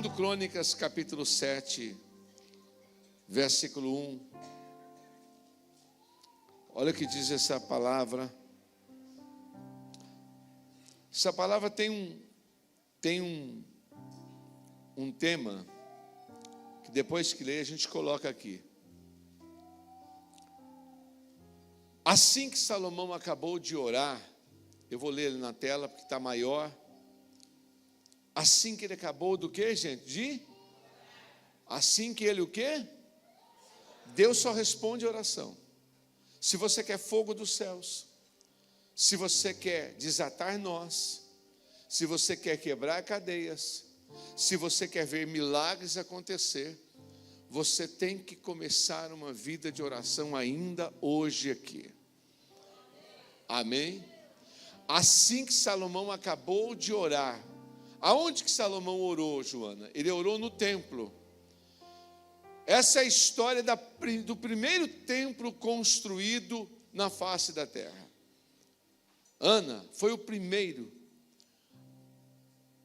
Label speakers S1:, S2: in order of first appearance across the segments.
S1: Segundo Crônicas, capítulo 7, versículo 1. Olha o que diz essa palavra. Essa palavra tem um tema que depois que ler a gente coloca aqui. Assim que Salomão acabou de orar, eu vou ler ele na tela porque está maior. Assim que ele acabou do que, gente? Assim que ele o quê? Deus só responde a oração. Se você quer fogo dos céus, se você quer desatar nós, se você quer quebrar cadeias, se você quer ver milagres acontecer, você tem que começar uma vida de oração ainda hoje aqui. Amém? Assim que Salomão acabou de orar, aonde que Salomão orou, Joana? Ele orou no templo. Essa é a história do primeiro templo construído na face da terra. Ana foi o primeiro.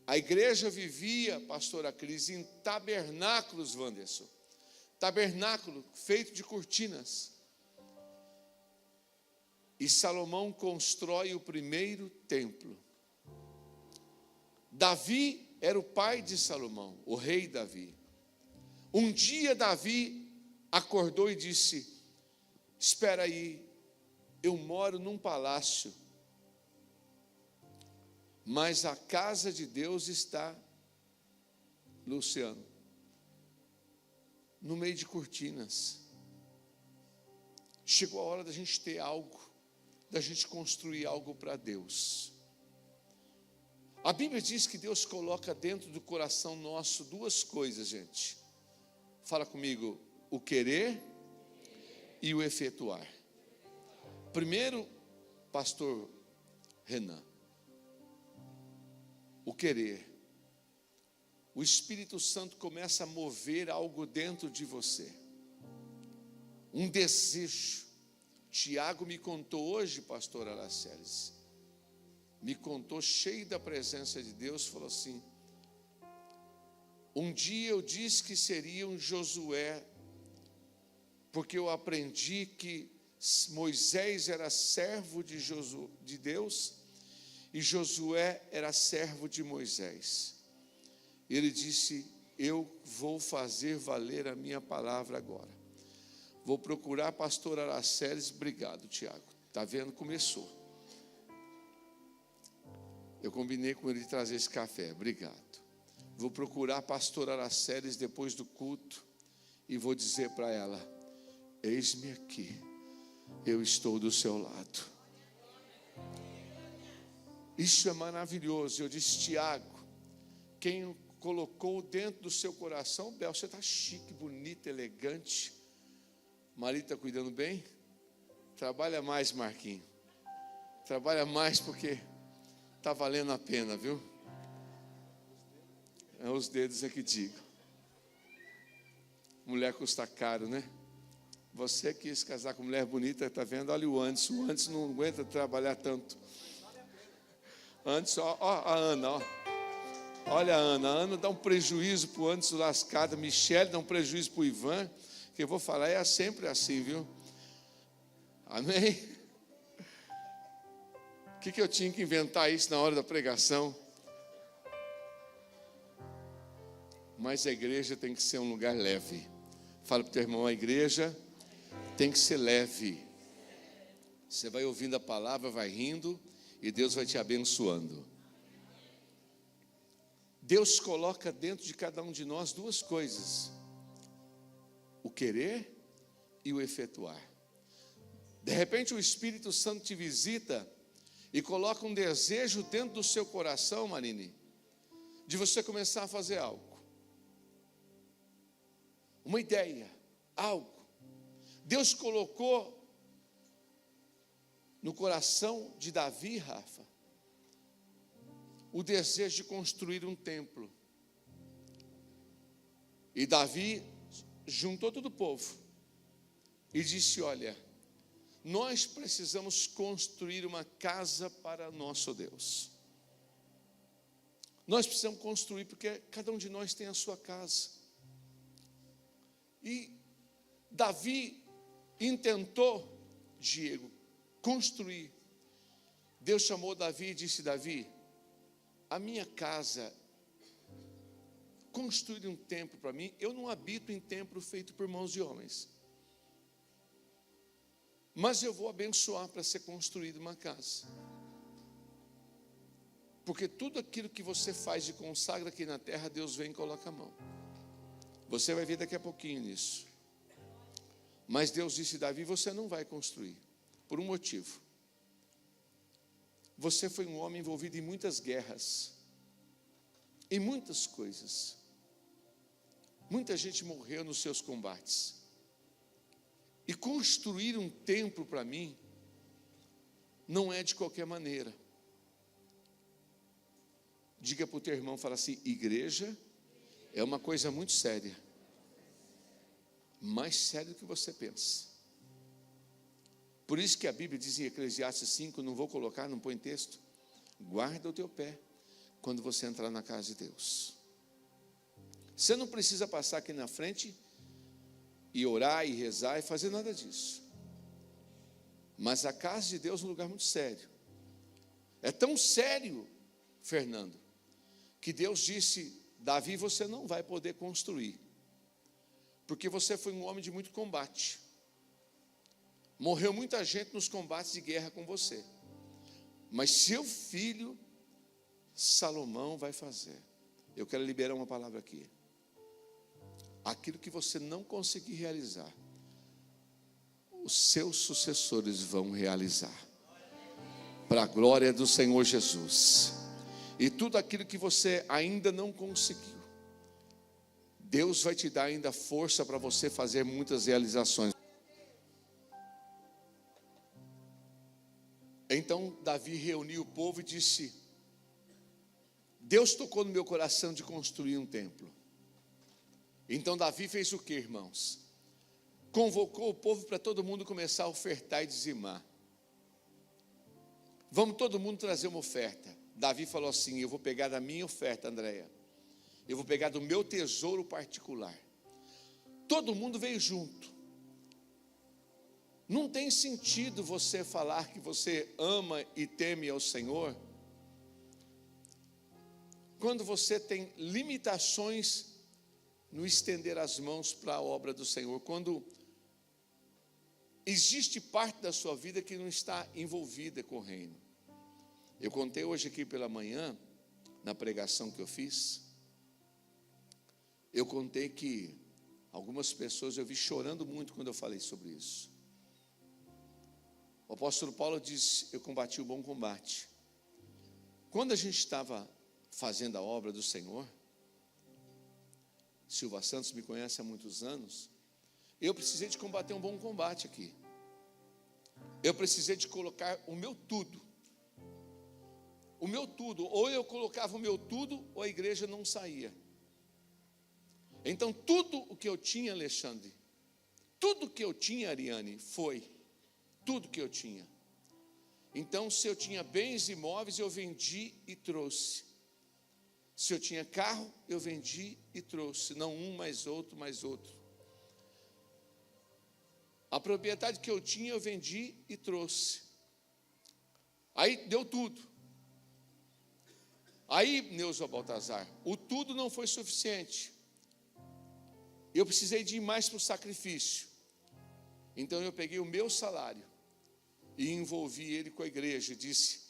S1: A igreja vivia, pastora Cris, em tabernáculos, Wanderson. Tabernáculo feito de cortinas. E Salomão constrói o primeiro templo. Davi era o pai de Salomão, o rei Davi. Um dia Davi acordou e disse: espera aí, eu moro num palácio, mas a casa de Deus está, Luciano, no meio de cortinas. Chegou a hora da gente ter algo, da gente construir algo para Deus. A Bíblia diz que Deus coloca dentro do coração nosso duas coisas, gente. Fala comigo, o querer e o efetuar. Primeiro, pastor Renan, o querer. O Espírito Santo começa a mover algo dentro de você. Um desejo. Tiago me contou hoje, pastor Araceles, me contou cheio da presença de Deus, falou assim: um dia eu disse que seria um Josué, porque eu aprendi que Moisés era servo de Deus e Josué era servo de Moisés. Ele disse: eu vou fazer valer a minha palavra agora. Vou procurar pastor Araceles. Obrigado, Tiago. Está vendo? Começou. Eu combinei com ele de trazer esse café. Obrigado. Vou procurar a pastora Araceles depois do culto e vou dizer para ela: eis-me aqui, eu estou do seu lado. Isso é maravilhoso. Eu disse: Tiago, quem colocou dentro do seu coração, Bel, você está chique, bonita, elegante. Marido está cuidando bem? Trabalha mais, Marquinhos. Trabalha mais porque está valendo a pena, viu? É os dedos é que digo. Mulher custa caro, né? Você quis casar com mulher bonita, está vendo? Olha o Anderson. O Anderson não aguenta trabalhar tanto. Anderson, ó a Ana, ó. Olha a Ana dá um prejuízo para o Anderson lascado. A Michele dá um prejuízo para o Ivan. Que eu vou falar, é sempre assim, viu? Amém? O que eu tinha que inventar isso na hora da pregação? Mas a igreja tem que ser um lugar leve. Fala para o teu irmão, a igreja tem que ser leve. Você vai ouvindo a palavra, vai rindo e Deus vai te abençoando. Deus coloca dentro de cada um de nós duas coisas: o querer e o efetuar. De repente o Espírito Santo te visita e coloca um desejo dentro do seu coração, Marine, de você começar a fazer algo. Uma ideia, algo. Deus colocou no coração de Davi, Rafa, o desejo de construir um templo. E Davi juntou todo o povo e disse: olha, nós precisamos construir uma casa para nosso Deus. Nós precisamos construir, porque cada um de nós tem a sua casa. E Davi intentou, Diego, construir. Deus chamou Davi e disse: Davi, a minha casa, construir um templo para mim, eu não habito em templo feito por mãos de homens, mas eu vou abençoar para ser construída uma casa. Porque tudo aquilo que você faz e consagra aqui na terra, Deus vem e coloca a mão. Você vai ver daqui a pouquinho nisso. Mas Deus disse: Davi, você não vai construir, por um motivo. Você foi um homem envolvido em muitas guerras, em muitas coisas. Muita gente morreu nos seus combates. E construir um templo para mim não é de qualquer maneira. Diga para o teu irmão, fala assim: igreja é uma coisa muito séria. Mais sério do que você pensa. Por isso que a Bíblia diz em Eclesiastes 5, não vou colocar, não põe texto: guarda o teu pé quando você entrar na casa de Deus. Você não precisa passar aqui na frente e orar e rezar e fazer nada disso. Mas a casa de Deus é um lugar muito sério. É tão sério, Fernando, que Deus disse: Davi, você não vai poder construir, porque você foi um homem de muito combate. Morreu muita gente nos combates de guerra com você. Mas seu filho Salomão vai fazer. Eu quero liberar uma palavra aqui. Aquilo que você não conseguir realizar, os seus sucessores vão realizar, para a glória do Senhor Jesus. E tudo aquilo que você ainda não conseguiu, Deus vai te dar ainda força para você fazer muitas realizações. Então Davi reuniu o povo e disse: Deus tocou no meu coração de construir um templo. Então Davi fez o que, irmãos? Convocou o povo para todo mundo começar a ofertar e dizimar. Vamos todo mundo trazer uma oferta. Davi falou assim: eu vou pegar da minha oferta, Andréia, eu vou pegar do meu tesouro particular. Todo mundo veio junto. Não tem sentido você falar que você ama e teme ao Senhor quando você tem limitações no estender as mãos para a obra do Senhor, quando existe parte da sua vida que não está envolvida com o reino. Eu contei hoje aqui pela manhã, na pregação que eu fiz, eu contei que algumas pessoas eu vi chorando muito quando eu falei sobre isso. O apóstolo Paulo disse: eu combati o bom combate. Quando a gente estava fazendo a obra do Senhor, Silva Santos me conhece há muitos anos, eu precisei de combater um bom combate aqui. Eu precisei de colocar o meu tudo. O meu tudo, ou eu colocava o meu tudo, ou a igreja não saía. Então tudo o que eu tinha, Alexandre, tudo que eu tinha, Ariane, foi tudo que eu tinha. Então, se eu tinha bens imóveis, eu vendi e trouxe. Se eu tinha carro, eu vendi e trouxe. Não um, mais outro, mais outro. A propriedade que eu tinha, eu vendi e trouxe. Aí deu tudo. Aí, Neuza Baltazar, o tudo não foi suficiente. Eu precisei de ir mais para o sacrifício. Então eu peguei o meu salário e envolvi ele com a igreja e disse: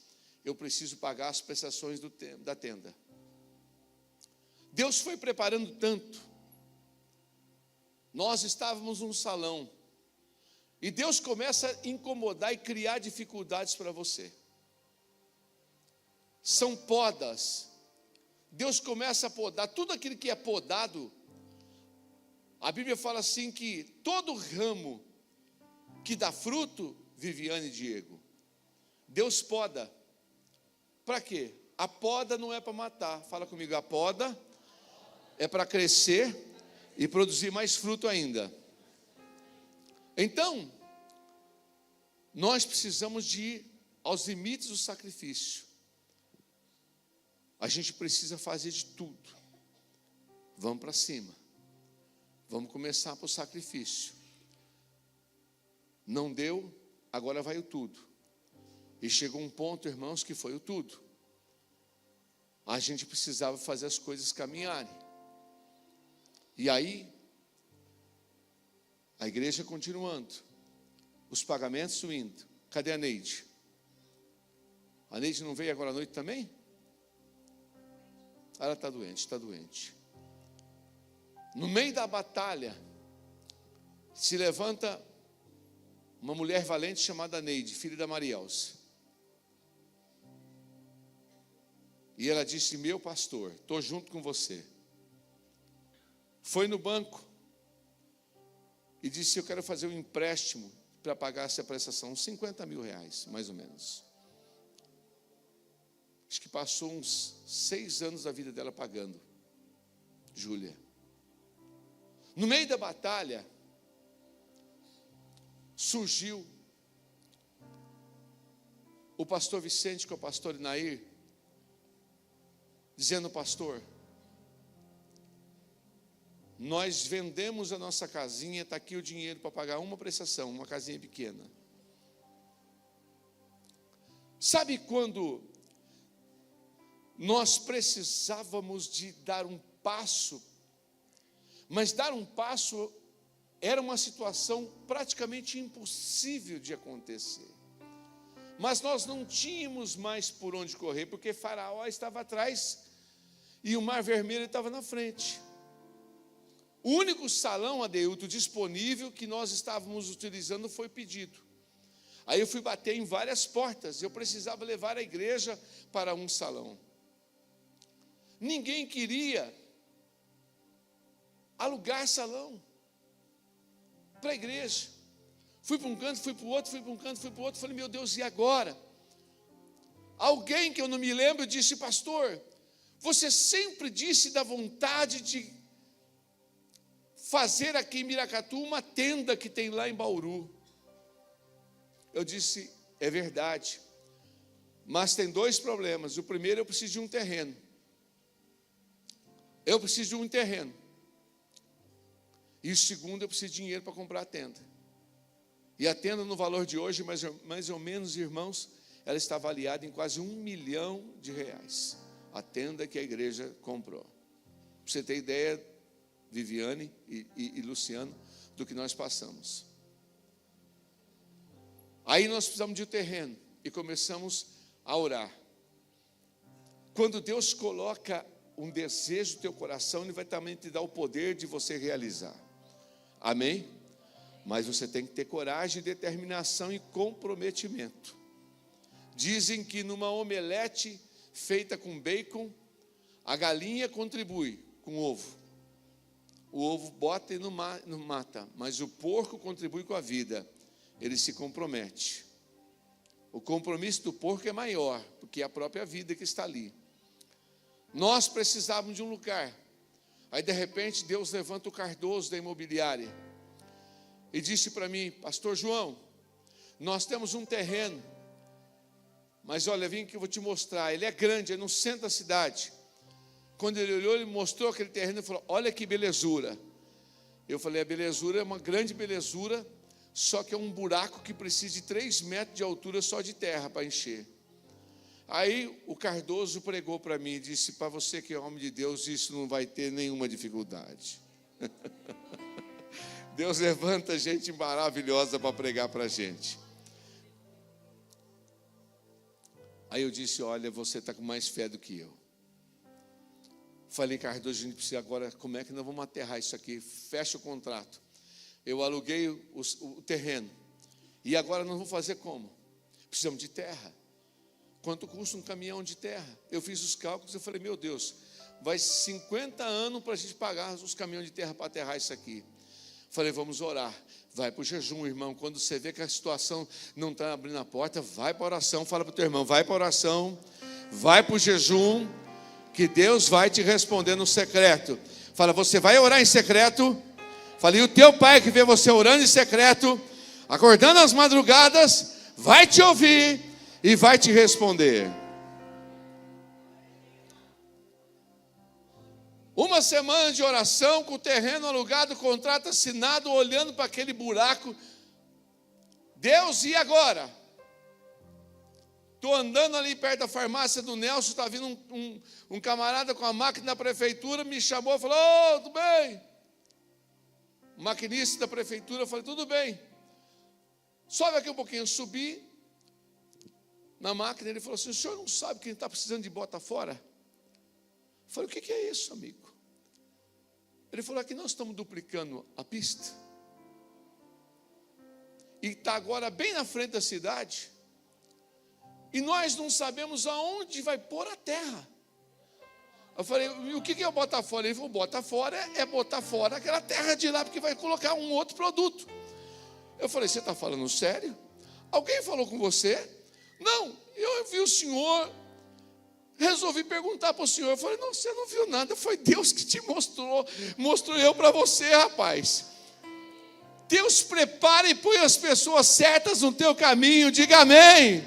S1: eu preciso pagar as prestações da tenda. Deus foi preparando tanto. Nós estávamos num salão e Deus começa a incomodar e criar dificuldades para você. São podas. Deus começa a podar tudo aquilo que é podado. A Bíblia fala assim que todo ramo que dá fruto, Viviane e Diego, Deus poda. Para quê? A poda não é para matar. Fala comigo, a poda é para crescer e produzir mais fruto ainda. Então, nós precisamos de ir aos limites do sacrifício. A gente precisa fazer de tudo. Vamos para cima. Vamos começar para o sacrifício. Não deu, agora vai o tudo. E chegou um ponto, irmãos, que foi o tudo. A gente precisava fazer as coisas caminharem. E aí, a igreja continuando, os pagamentos subindo. Cadê a Neide? A Neide não veio agora à noite também? Ela está doente, está doente. No meio da batalha, se levanta uma mulher valente chamada Neide, filha da Marielce. E ela disse: meu pastor, estou junto com você. Foi no banco e disse: eu quero fazer um empréstimo para pagar essa prestação, uns 50 mil reais, mais ou menos. Acho que passou uns 6 anos da vida dela pagando. Júlia. No meio da batalha, surgiu o pastor Vicente com o pastor Inair, dizendo: pastor, nós vendemos a nossa casinha, está aqui o dinheiro para pagar uma prestação, uma casinha pequena. Sabe quando nós precisávamos de dar um passo, mas dar um passo era uma situação praticamente impossível de acontecer. Mas nós não tínhamos mais por onde correr, porque Faraó estava atrás e o Mar Vermelho estava na frente. O único salão, Adeilto, disponível que nós estávamos utilizando foi pedido. Aí eu fui bater em várias portas, eu precisava levar a igreja para um salão. Ninguém queria alugar salão para a igreja. Fui para um canto, fui para o outro, fui para um canto, fui para o outro. Falei: meu Deus, e agora? Alguém que eu não me lembro disse: pastor, você sempre disse da vontade de fazer aqui em Miracatu uma tenda que tem lá em Bauru. Eu disse: é verdade, mas tem 2 problemas. O primeiro, eu preciso de um terreno. Eu preciso de um terreno. E o segundo, eu preciso de dinheiro para comprar a tenda. E a tenda, no valor de hoje, mais ou menos, irmãos, ela está avaliada em quase R$1 milhão. A tenda que a igreja comprou. Para você ter ideia, Viviane e Luciano, do que nós passamos. Aí nós precisamos de um terreno e começamos a orar. Quando Deus coloca um desejo no teu coração, Ele vai também te dar o poder de você realizar. Amém? Mas você tem que ter coragem, determinação e comprometimento. Dizem que numa omelete feita com bacon, a galinha contribui com ovo. O ovo bota e não mata, mas o porco contribui com a vida. Ele se compromete. O compromisso do porco é maior, porque é a própria vida que está ali. Nós precisávamos de um lugar. Aí de repente Deus levanta o Cardoso da imobiliária e disse para mim: pastor João, nós temos um terreno, mas olha, vem que eu vou te mostrar. Ele é grande, é no centro da cidade. Quando ele olhou, ele mostrou aquele terreno e falou: olha que belezura. Eu falei: a belezura é uma grande belezura, só que é um buraco que precisa de 3 metros de altura só de terra para encher. Aí o Cardoso pregou para mim e disse: para você que é homem de Deus, isso não vai ter nenhuma dificuldade. Deus levanta gente maravilhosa para pregar para a gente. Aí eu disse: olha, você está com mais fé do que eu. Falei: Cardoso, a gente precisa agora, como é que nós vamos aterrar isso aqui? Fecha o contrato. Eu aluguei o terreno. E agora nós vamos fazer como? Precisamos de terra. Quanto custa um caminhão de terra? Eu fiz os cálculos e falei: meu Deus, vai 50 anos para a gente pagar os caminhões de terra para aterrar isso aqui. Falei: vamos orar. Vai para o jejum, irmão. Quando você vê que a situação não está abrindo a porta, vai para a oração. Fala para o teu irmão: vai para a oração, vai para o jejum, que Deus vai te responder no secreto. Fala: você vai orar em secreto? Falei: o teu pai que vê você orando em secreto, acordando às madrugadas, vai te ouvir e vai te responder. Uma semana de oração, com o terreno alugado, o contrato assinado, olhando para aquele buraco. Deus, e agora? Estou andando ali perto da farmácia do Nelson, está vindo um camarada com a máquina da prefeitura, me chamou e falou: ô, tudo bem? O maquinista da prefeitura, eu falei: tudo bem. Sobe aqui um pouquinho, subi na máquina, ele falou assim: o senhor não sabe que ele está precisando de bota fora? Eu falei: o que é isso, amigo? Ele falou: aqui nós estamos duplicando a pista, e está agora bem na frente da cidade, e nós não sabemos aonde vai pôr a terra. Eu falei: e o que é o botar fora? Ele falou: botar fora é botar fora aquela terra de lá, porque vai colocar um outro produto. Eu falei: você está falando sério? Alguém falou com você? Não, eu vi o senhor, resolvi perguntar para o senhor. Eu falei: não, você não viu nada, foi Deus que te mostrou eu para você, rapaz. Deus prepara e põe as pessoas certas no teu caminho, diga amém.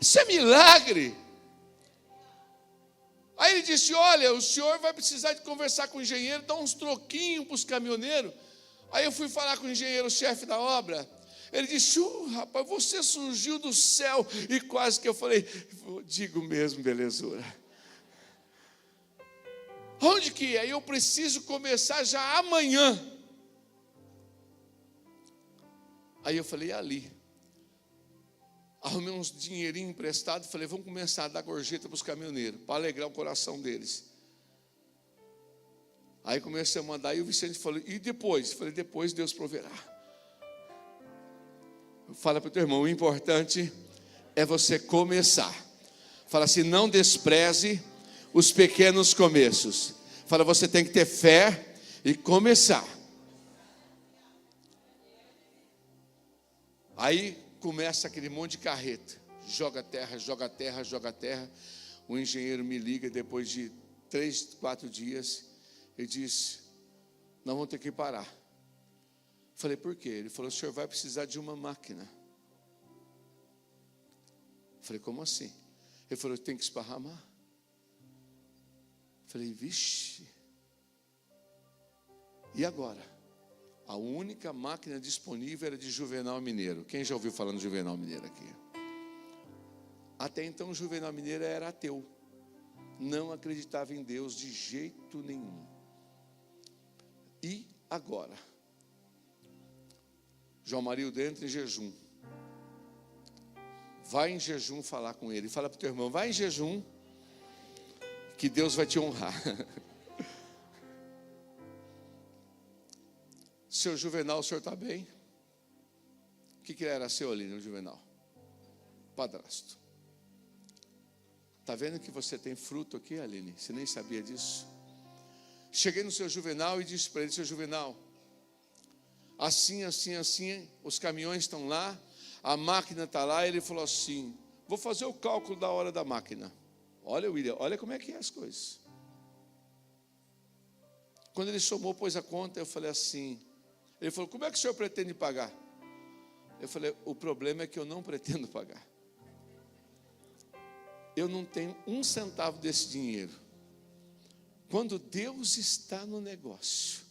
S1: Isso é milagre. Aí ele disse: olha, o senhor vai precisar de conversar com o engenheiro, dar uns troquinhos para os caminhoneiros. Aí eu fui falar com o engenheiro-chefe da obra. Ele disse: rapaz, você surgiu do céu. E quase que eu falei: digo mesmo, belezura. Onde que é? Eu preciso começar já amanhã. Aí eu falei: ali. Arrumei uns dinheirinhos emprestados, falei: vamos começar a dar gorjeta para os caminhoneiros, para alegrar o coração deles. Aí comecei a mandar, e o Vicente falou: e depois? Falei: depois Deus proverá. Fala para o teu irmão: o importante é você começar. Fala assim: não despreze os pequenos começos. Fala: você tem que ter fé e começar. Aí começa aquele monte de carreta, joga terra, joga terra, joga terra. O engenheiro me liga depois de 3, 4 dias e diz: nós vamos ter que parar. Falei: por quê? Ele falou: o senhor vai precisar de uma máquina. Falei: como assim? Ele falou: tem que esparramar. Falei: vixe. E agora? A única máquina disponível era de Juvenal Mineiro. Quem já ouviu falando de Juvenal Mineiro aqui? Até então o Juvenal Mineiro era ateu, não acreditava em Deus de jeito nenhum. E agora? João Marildo entra em jejum. Vai em jejum falar com ele. Fala para o teu irmão: vai em jejum, que Deus vai te honrar. Seu Juvenal, o senhor está bem? O que era seu ali no Juvenal? Padrasto. Está vendo que você tem fruto aqui, Aline? Você nem sabia disso? Cheguei no seu Juvenal e disse para ele: seu Juvenal, assim, assim, assim, os caminhões estão lá, a máquina está lá. Ele falou assim: vou fazer o cálculo da hora da máquina. Olha, William, olha como é que é as coisas. Quando ele somou, pôs a conta, eu falei assim. Ele falou: como é que o senhor pretende pagar? Eu falei: o problema é que eu não pretendo pagar. Eu não tenho um centavo desse dinheiro. Quando Deus está no negócio,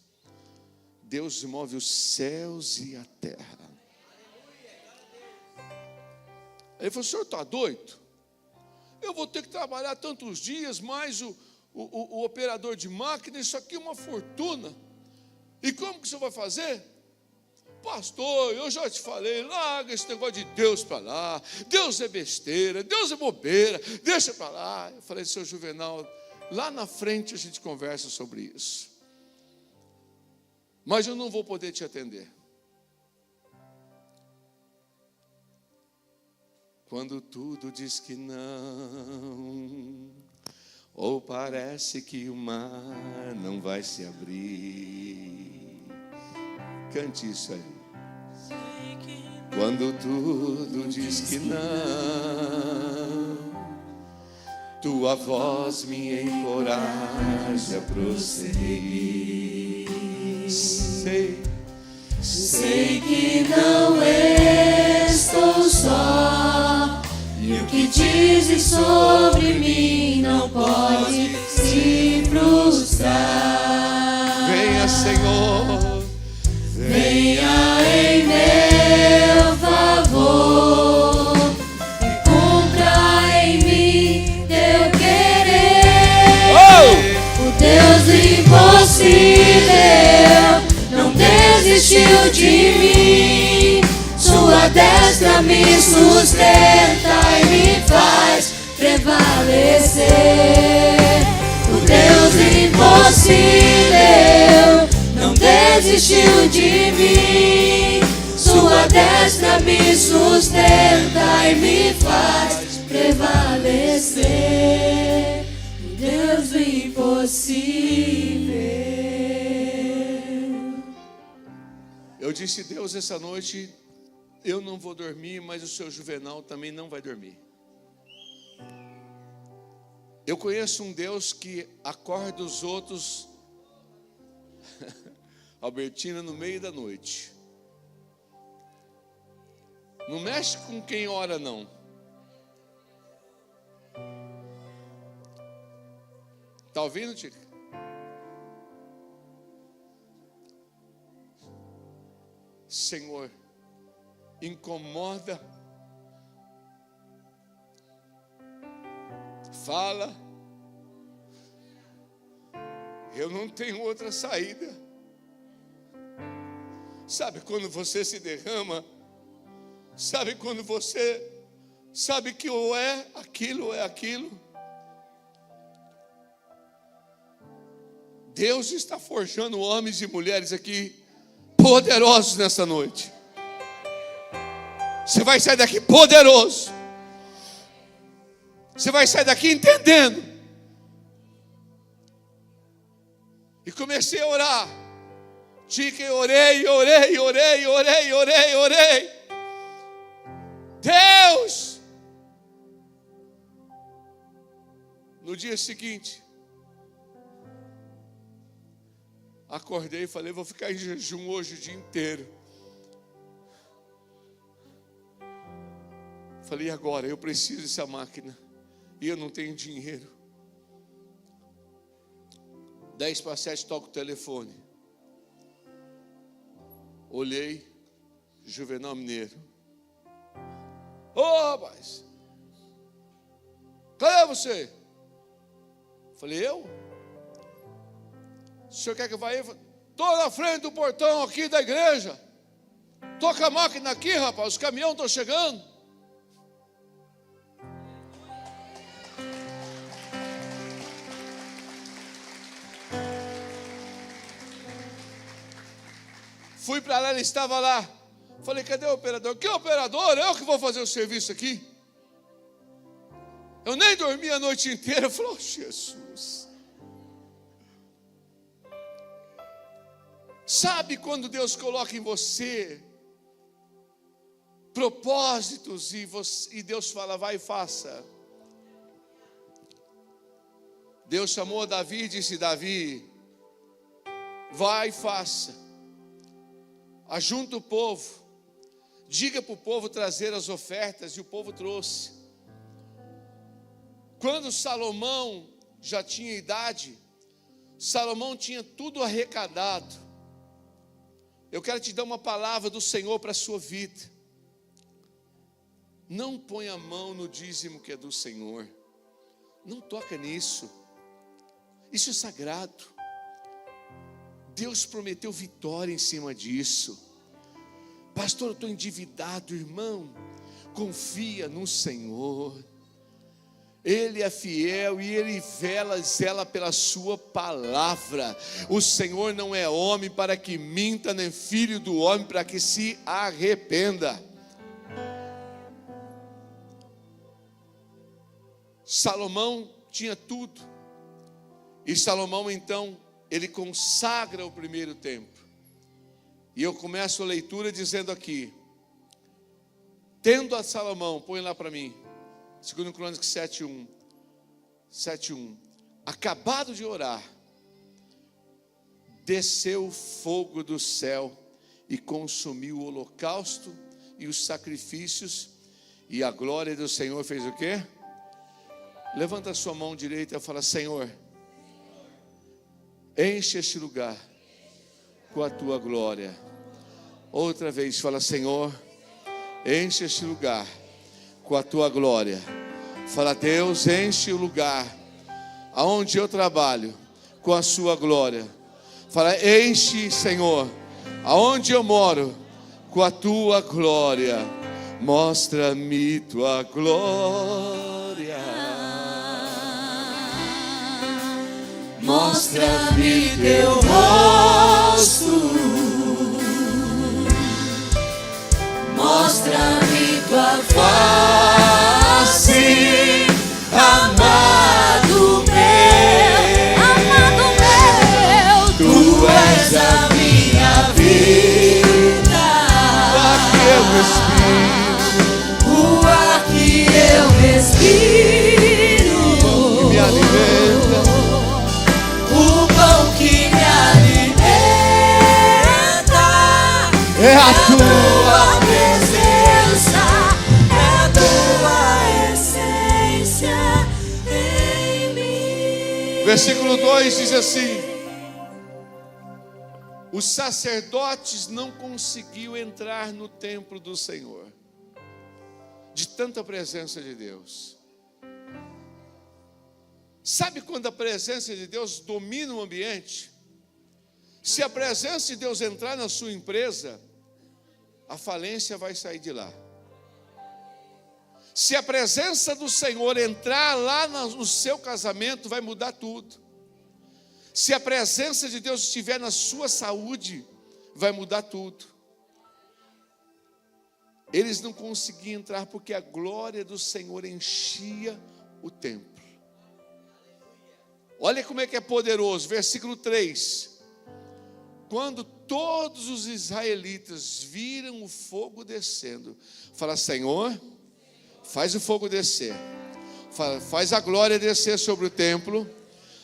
S1: Deus move os céus e a terra. Ele falou: o senhor está doido? Eu vou ter que trabalhar tantos dias, mais o operador de máquina, isso aqui é uma fortuna. E como que o senhor vai fazer? Pastor, eu já te falei, larga esse negócio de Deus para lá. Deus é besteira, Deus é bobeira, deixa para lá. Eu falei: seu Juvenal, lá na frente a gente conversa sobre isso. Mas eu não vou poder te atender. Quando tudo diz que não, ou parece que o mar não vai se abrir. Cante isso aí. Quando tudo diz que não, tua voz me encoraja a prosseguir. Sei que não estou só, e o que dizes sobre mim não
S2: pode se frustrar.
S1: Venha, Senhor,
S2: Venha em meu favor e cumpra em mim teu querer. O Deus do impossível não desistiu de mim. Sua destra me sustenta e me faz prevalecer. O Deus do impossível não desistiu de mim. Sua destra me sustenta e me faz prevalecer. O Deus do impossível.
S1: eu disse, Deus, essa noite eu não vou dormir, mas o seu Juvenal também não vai dormir. Eu conheço um Deus que acorda os outros, Albertina, no meio da noite. Não mexe com quem ora, não. Está ouvindo, Tica? Senhor, incomoda, fala, eu não tenho outra saída. Sabe quando você se derrama? Sabe quando você sabe que ou é aquilo ou é aquilo? Deus está forjando homens e mulheres aqui poderosos nessa noite. Você vai sair daqui poderoso. Você vai sair daqui entendendo. E comecei a orar. Tica, orei. Deus! No dia seguinte, acordei e falei, vou ficar em jejum hoje o dia inteiro. Falei, agora eu preciso dessa máquina e eu não tenho dinheiro. 6:50 toco o telefone. Olhei, Juvenal Mineiro. Ô, rapaz, cadê você? Falei, eu? O senhor quer que eu vá aí? Estou na frente do portão aqui da igreja. Estou com a máquina aqui, rapaz, os caminhões estão chegando. Fui para lá, ele estava lá. Falei, cadê o operador? Que operador? Eu que vou fazer o serviço aqui. Eu nem dormi a noite inteira. Eu falei, oh, Jesus. Sabe quando Deus coloca em você propósitos e Deus fala, vai e faça. Deus chamou Davi e disse, Davi, vai e faça. Ajunta o povo, diga para o povo trazer as ofertas, e o povo trouxe. Quando Salomão já tinha idade, Salomão tinha tudo arrecadado. Eu quero te dar uma palavra do Senhor para a sua vida. Não ponha a mão no dízimo que é do Senhor. Não toca nisso. Isso é sagrado. Deus prometeu vitória em cima disso. Pastor, eu estou endividado, irmão. Confia no Senhor. Ele é fiel e Ele zela pela sua palavra. O Senhor não é homem para que minta, nem filho do homem para que se arrependa. Salomão tinha tudo. E Salomão então, ele consagra o primeiro templo. E eu começo a leitura dizendo aqui, tendo a Salomão, põe lá para mim, 2 Crônicas 7:1, acabado de orar, desceu fogo do céu e consumiu o holocausto e os sacrifícios, e a glória do Senhor fez o quê? Levanta a sua mão direita e fala: Senhor, enche este lugar com a tua glória. Outra vez, fala: Senhor, enche este lugar com a tua glória. Fala: Deus, enche o lugar aonde eu trabalho com a sua glória. Fala: enche, Senhor, aonde eu moro com a tua glória. Mostra-me tua glória.
S2: Mostra-me teu rosto. Mostra-me tua face, amado meu, tu és a minha vida, o ar que eu respiro,
S1: me alimenta,
S2: o pão que me alimenta,
S1: é a tua
S2: presença, é a tua essência em mim.
S1: Versículo 2 diz assim: os sacerdotes não conseguiam entrar no templo do Senhor, de tanta presença de Deus. Sabe quando a presença de Deus domina o ambiente? Se a presença de Deus entrar na sua empresa, a falência vai sair de lá. Se a presença do Senhor entrar lá no seu casamento, vai mudar tudo. Se a presença de Deus estiver na sua saúde, vai mudar tudo. Eles não conseguiam entrar porque a glória do Senhor enchia o templo. Olha como é que é poderoso, versículo 3. Quando todos os israelitas viram o fogo descendo, fala: Senhor, faz o fogo descer, faz a glória descer sobre o templo.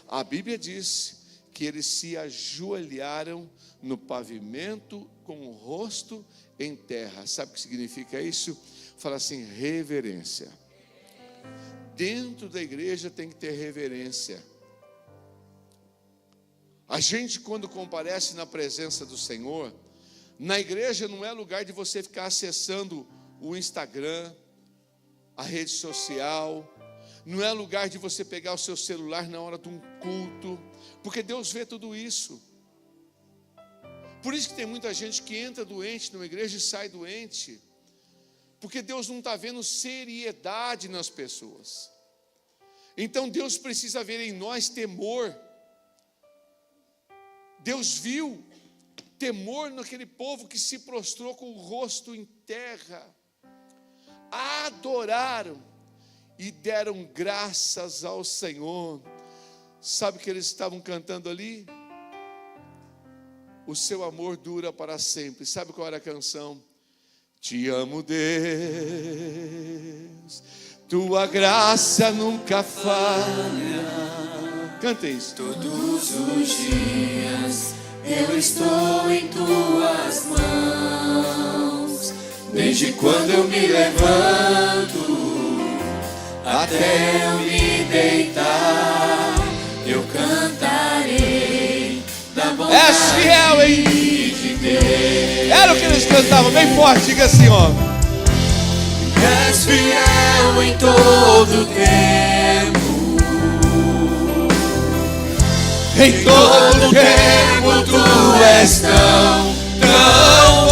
S1: A Bíblia diz que eles se ajoelharam no pavimento com o rosto em terra. Sabe o que significa isso? Fala assim: reverência. Dentro da igreja tem que ter reverência. A gente, quando comparece na presença do Senhor, na igreja não é lugar de você ficar acessando o Instagram, a rede social, não é lugar de você pegar o seu celular na hora de um culto, porque Deus vê tudo isso. Por isso que tem muita gente que entra doente numa igreja e sai doente, porque Deus não está vendo seriedade nas pessoas. Então Deus precisa ver em nós temor. Deus viu temor naquele povo que se prostrou com o rosto em terra, adoraram e deram graças ao Senhor. Sabe o que eles estavam cantando ali? O seu amor dura para sempre. Sabe qual era a canção? Te amo, Deus, tua graça nunca falha. Canta isso.
S2: Todos os dias eu estou em tuas mãos, desde quando eu me levanto até eu me deitar, eu cantarei da bondade.
S1: És fiel, hein?
S2: De Deus.
S1: Era o que eles cantavam, bem forte, diga assim, ó.
S2: És fiel em todo tempo.
S1: Em todo tempo
S2: tu és tão bom,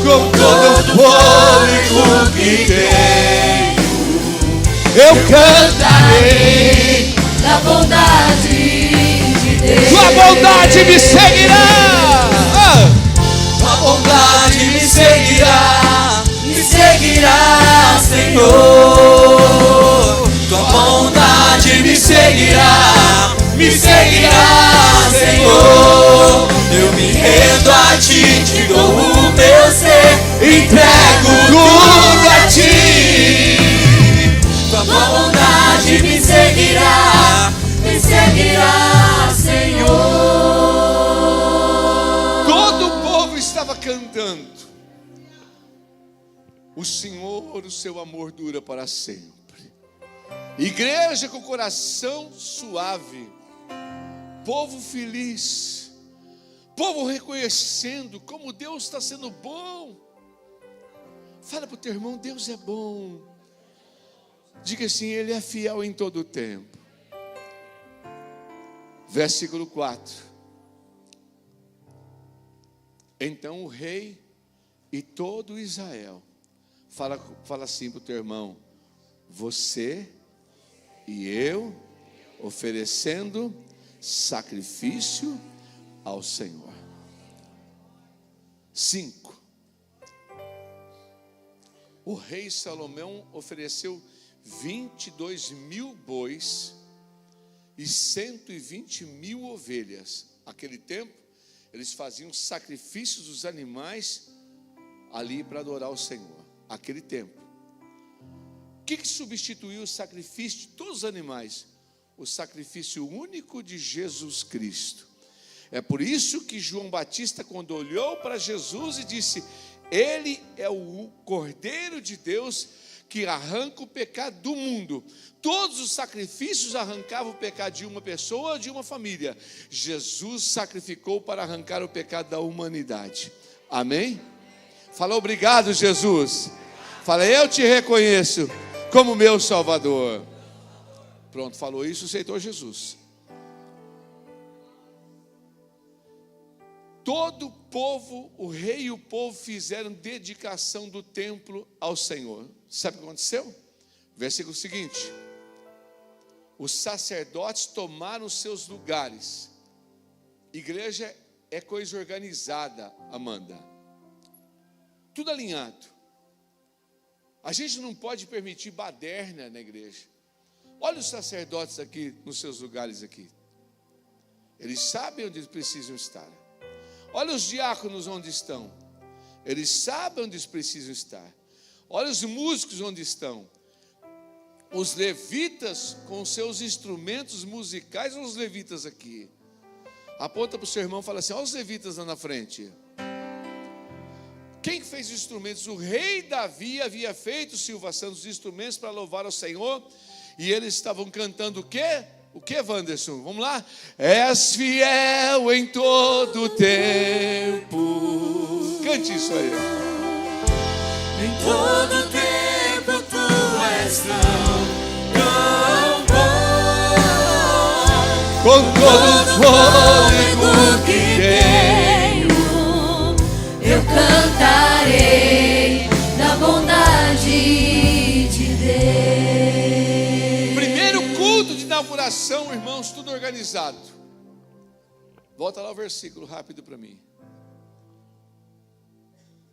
S1: com todo o fôlego que tenho, eu cantarei
S2: da bondade de Deus.
S1: tua bondade me seguirá.
S2: Tua bondade me seguirá, Senhor. Tua bondade me seguirá, Senhor. Eu me rendo a ti, te dou o meu ser, entrego tudo a ti. Tua bondade me seguirá, Senhor.
S1: Todo o povo estava cantando: o Senhor, o seu amor dura para sempre. Igreja com coração suave, povo feliz, povo reconhecendo como Deus está sendo bom. Fala para o teu irmão, Deus é bom. Diga assim, Ele é fiel em todo o tempo. Versículo 4. Então o rei e todo Israel, fala assim para o teu irmão, você e eu oferecendo sacrifício ao Senhor. 5. O rei Salomão ofereceu 22.000 bois e 120.000 ovelhas. Naquele tempo, eles faziam sacrifícios dos animais ali para adorar o Senhor. Aquele tempo. O que substituiu o sacrifício de todos os animais? O sacrifício único de Jesus Cristo. É por isso que João Batista, quando olhou para Jesus e disse, Ele é o Cordeiro de Deus que arranca o pecado do mundo. Todos os sacrifícios arrancavam o pecado de uma pessoa ou de uma família. Jesus sacrificou para arrancar o pecado da humanidade. Amém? Fala, obrigado, Jesus. Fala, eu te reconheço como meu Salvador. Pronto, falou isso, aceitou Jesus. Todo o povo, o rei e o povo fizeram dedicação do templo ao Senhor. Sabe o que aconteceu? Versículo seguinte. Os sacerdotes tomaram seus lugares. Igreja é coisa organizada, Amanda. Tudo alinhado. A gente não pode permitir baderna na igreja. Olha os sacerdotes aqui nos seus lugares aqui. Eles sabem onde eles precisam estar. Olha os diáconos onde estão. Eles sabem onde eles precisam estar. Olha os músicos onde estão. Os levitas com seus instrumentos musicais. Olha os levitas aqui. Aponta para o seu irmão e fala assim, olha os levitas lá na frente. Quem fez os instrumentos? O rei Davi havia feito, Silva Santos, os instrumentos para louvar ao Senhor. E eles estavam cantando o quê? O que, Wanderson? Vamos lá? És fiel em todo o tempo. Cante isso aí.
S2: Em todo tempo tu és tão bom.
S1: Com todo o fôlego que
S2: tenho, eu cantarei da bondade de Deus.
S1: Primeiro culto de inauguração, irmãos, tudo organizado. Volta lá o versículo rápido para mim.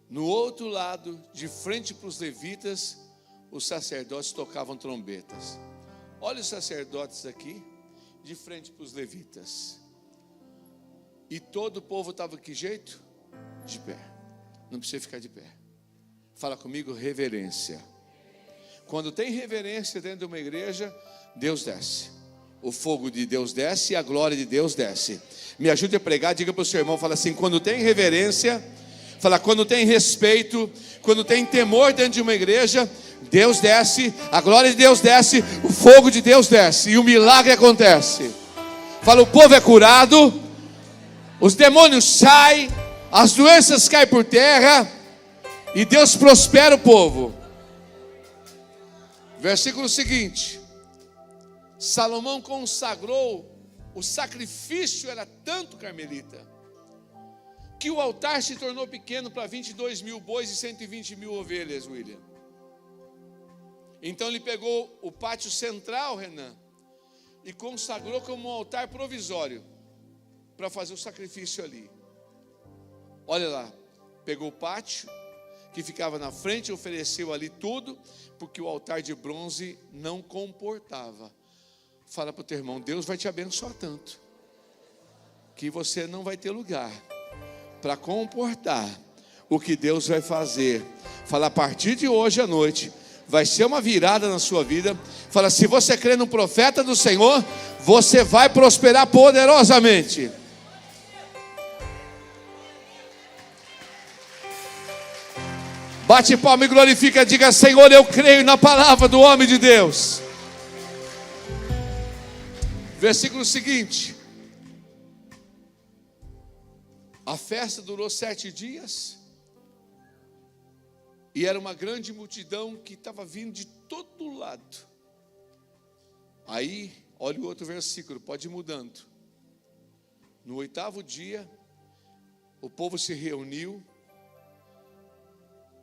S1: No outro lado, de frente para os levitas, os sacerdotes tocavam trombetas. Olha os sacerdotes aqui, de frente para os levitas. E todo o povo estava de que jeito? De pé. Não precisa ficar de pé. Fala comigo, reverência. Quando tem reverência dentro de uma igreja, Deus desce. O fogo de Deus desce e a glória de Deus desce. Me ajude a pregar, diga para o seu irmão, fala assim, quando tem reverência, fala, quando tem respeito, quando tem temor dentro de uma igreja, Deus desce, a glória de Deus desce, o fogo de Deus desce e o milagre acontece. Fala, o povo é curado, os demônios saem, as doenças caem por terra e Deus prospera o povo. Versículo seguinte. Salomão consagrou, o sacrifício era tanto, Carmelita, que o altar se tornou pequeno para 22.000 bois e 120.000 ovelhas, William. Então ele pegou o pátio central, Renan, e consagrou como um altar provisório para fazer o sacrifício ali. Olha lá, pegou o pátio que ficava na frente, ofereceu ali tudo, porque o altar de bronze não comportava. Fala para o teu irmão, Deus vai te abençoar tanto, que você não vai ter lugar para comportar o que Deus vai fazer. Fala, a partir de hoje à noite, vai ser uma virada na sua vida. Fala, se você crê no profeta do Senhor, você vai prosperar poderosamente. Bate palma e glorifica, diga, Senhor, eu creio na palavra do homem de Deus. Versículo seguinte. A festa durou 7 dias. E era uma grande multidão que estava vindo de todo lado. Aí, olha o outro versículo, pode ir mudando. No 8º dia, o povo se reuniu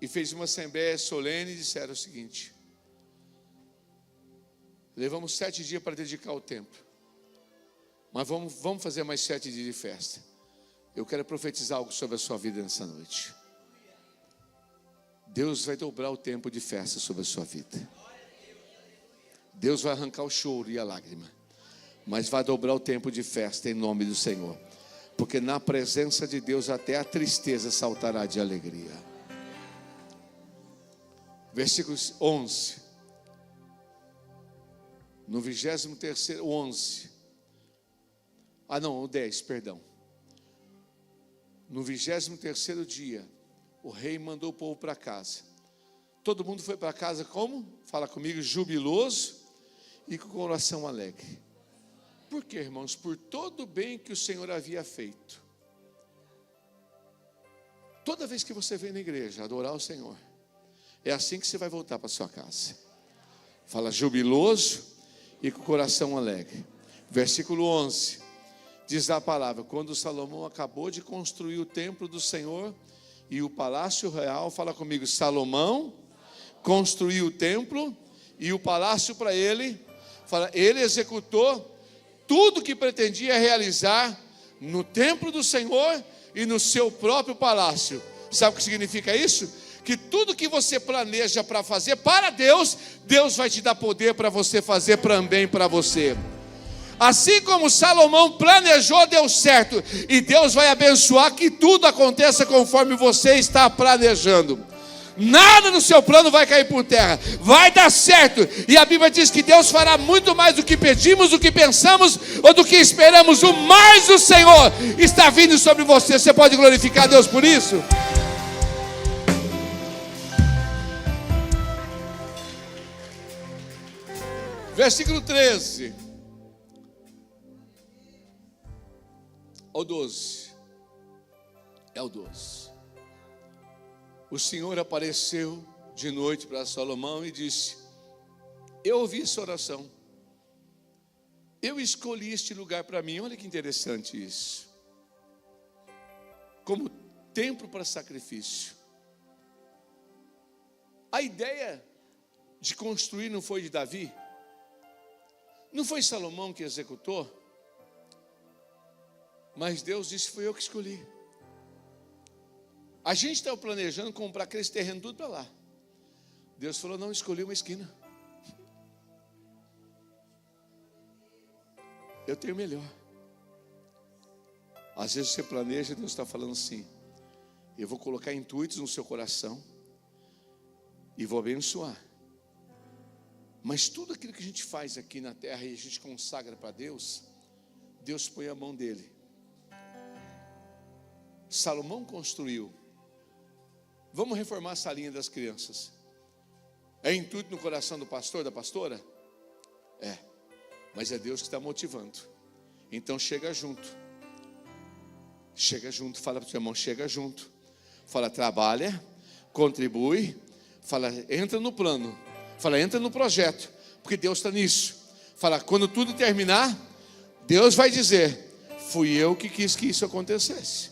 S1: e fez uma assembleia solene e disseram o seguinte: levamos 7 dias para dedicar o templo, mas vamos fazer mais 7 dias de festa. Eu quero profetizar algo sobre a sua vida nessa noite. Deus vai dobrar o tempo de festa sobre a sua vida. Deus vai arrancar o choro e a lágrima, mas vai dobrar o tempo de festa em nome do Senhor. Porque na presença de Deus até a tristeza saltará de alegria. Versículo 11. No 23º, 11. O 10, perdão. No 23º dia, o rei mandou o povo para casa. Todo mundo foi para casa como? Fala comigo, jubiloso e com o coração alegre. Por quê, irmãos? Por todo o bem que o Senhor havia feito. Toda vez que você vem na igreja adorar o Senhor, é assim que você vai voltar para sua casa. Fala jubiloso e com o coração alegre. Versículo 11. Diz a palavra: quando Salomão acabou de construir o templo do Senhor e o palácio real, fala comigo, Salomão construiu o templo e o palácio para ele. Fala, ele executou tudo que pretendia realizar no templo do Senhor e no seu próprio palácio. Sabe o que significa isso? Que tudo que você planeja para fazer para Deus, Deus vai te dar poder para você fazer também para você. Assim como Salomão planejou, deu certo. E Deus vai abençoar que tudo aconteça conforme você está planejando. Nada no seu plano vai cair por terra. Vai dar certo. E a Bíblia diz que Deus fará muito mais do que pedimos, do que pensamos ou do que esperamos. O mais do Senhor está vindo sobre você. Você pode glorificar a Deus por isso? Versículo 13 ao 12. É o 12. O Senhor apareceu de noite para Salomão e disse: eu ouvi essa oração, eu escolhi este lugar para mim. Olha que interessante isso. Como templo para sacrifício. A ideia de construir não foi de Davi? Não foi Salomão que executou? Mas Deus disse: foi eu que escolhi. A gente estava planejando comprar aqueles terrenos tudo para lá. Deus falou: não, escolhi uma esquina. Eu tenho melhor. Às vezes você planeja, Deus está falando assim: eu vou colocar intuitos no seu coração e vou abençoar. Mas tudo aquilo que a gente faz aqui na terra e a gente consagra para Deus, Deus põe a mão dele. Salomão construiu. Vamos reformar a salinha das crianças. É intuito no coração do pastor, da pastora? É. Mas é Deus que está motivando. Então chega junto. Chega junto. Fala para o seu irmão, chega junto. Fala, trabalha, contribui. Fala, entra no plano. Fala, entra no projeto, porque Deus está nisso. Fala, quando tudo terminar, Deus vai dizer: fui eu que quis que isso acontecesse.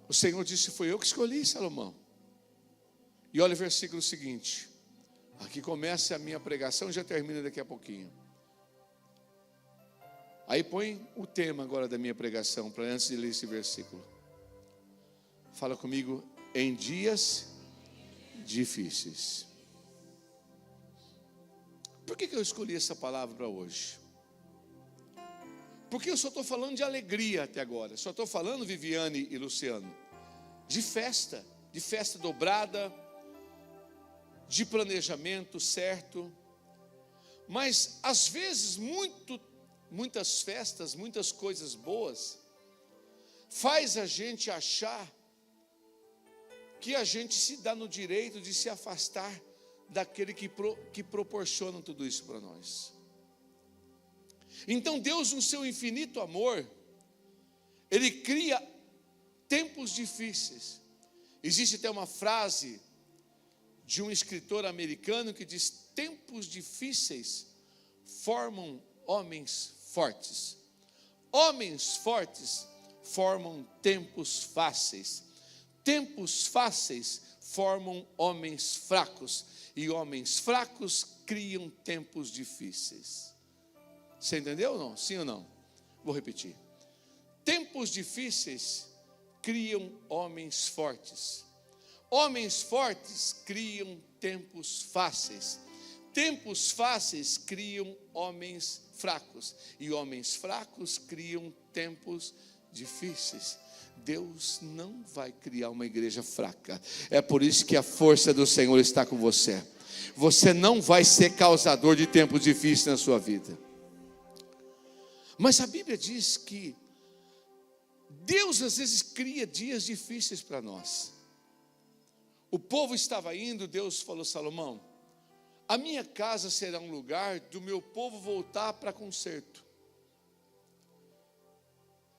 S1: O Senhor disse: foi eu que escolhi, Salomão. E olha o versículo seguinte. Aqui começa a minha pregação, já termina daqui a pouquinho. Aí põe o tema agora da minha pregação, para antes de ler esse versículo. Fala comigo, em dias difíceis. Por que eu escolhi essa palavra para hoje? Porque eu só estou falando de alegria até agora. Só estou falando, Viviane e Luciano, de festa dobrada, de planejamento certo. Mas às vezes muitas festas, muitas coisas boas, faz a gente achar que a gente se dá no direito de se afastar daquele que proporciona tudo isso para nós. Então Deus, no seu infinito amor, Ele cria tempos difíceis. Existe até uma frase de um escritor americano que diz: tempos difíceis formam homens fortes. Homens fortes formam tempos fáceis. Tempos fáceis formam homens fracos. E homens fracos criam tempos difíceis. Você entendeu ou não? Sim ou não? Vou repetir. Tempos difíceis criam homens fortes. Homens fortes criam tempos fáceis. Tempos fáceis criam homens fracos. E homens fracos criam tempos difíceis. Deus não vai criar uma igreja fraca. É por isso que a força do Senhor está com você. Você não vai ser causador de tempos difíceis na sua vida. Mas a Bíblia diz que Deus às vezes cria dias difíceis para nós. O povo estava indo, Deus falou: Salomão, a minha casa será um lugar do meu povo voltar para conserto.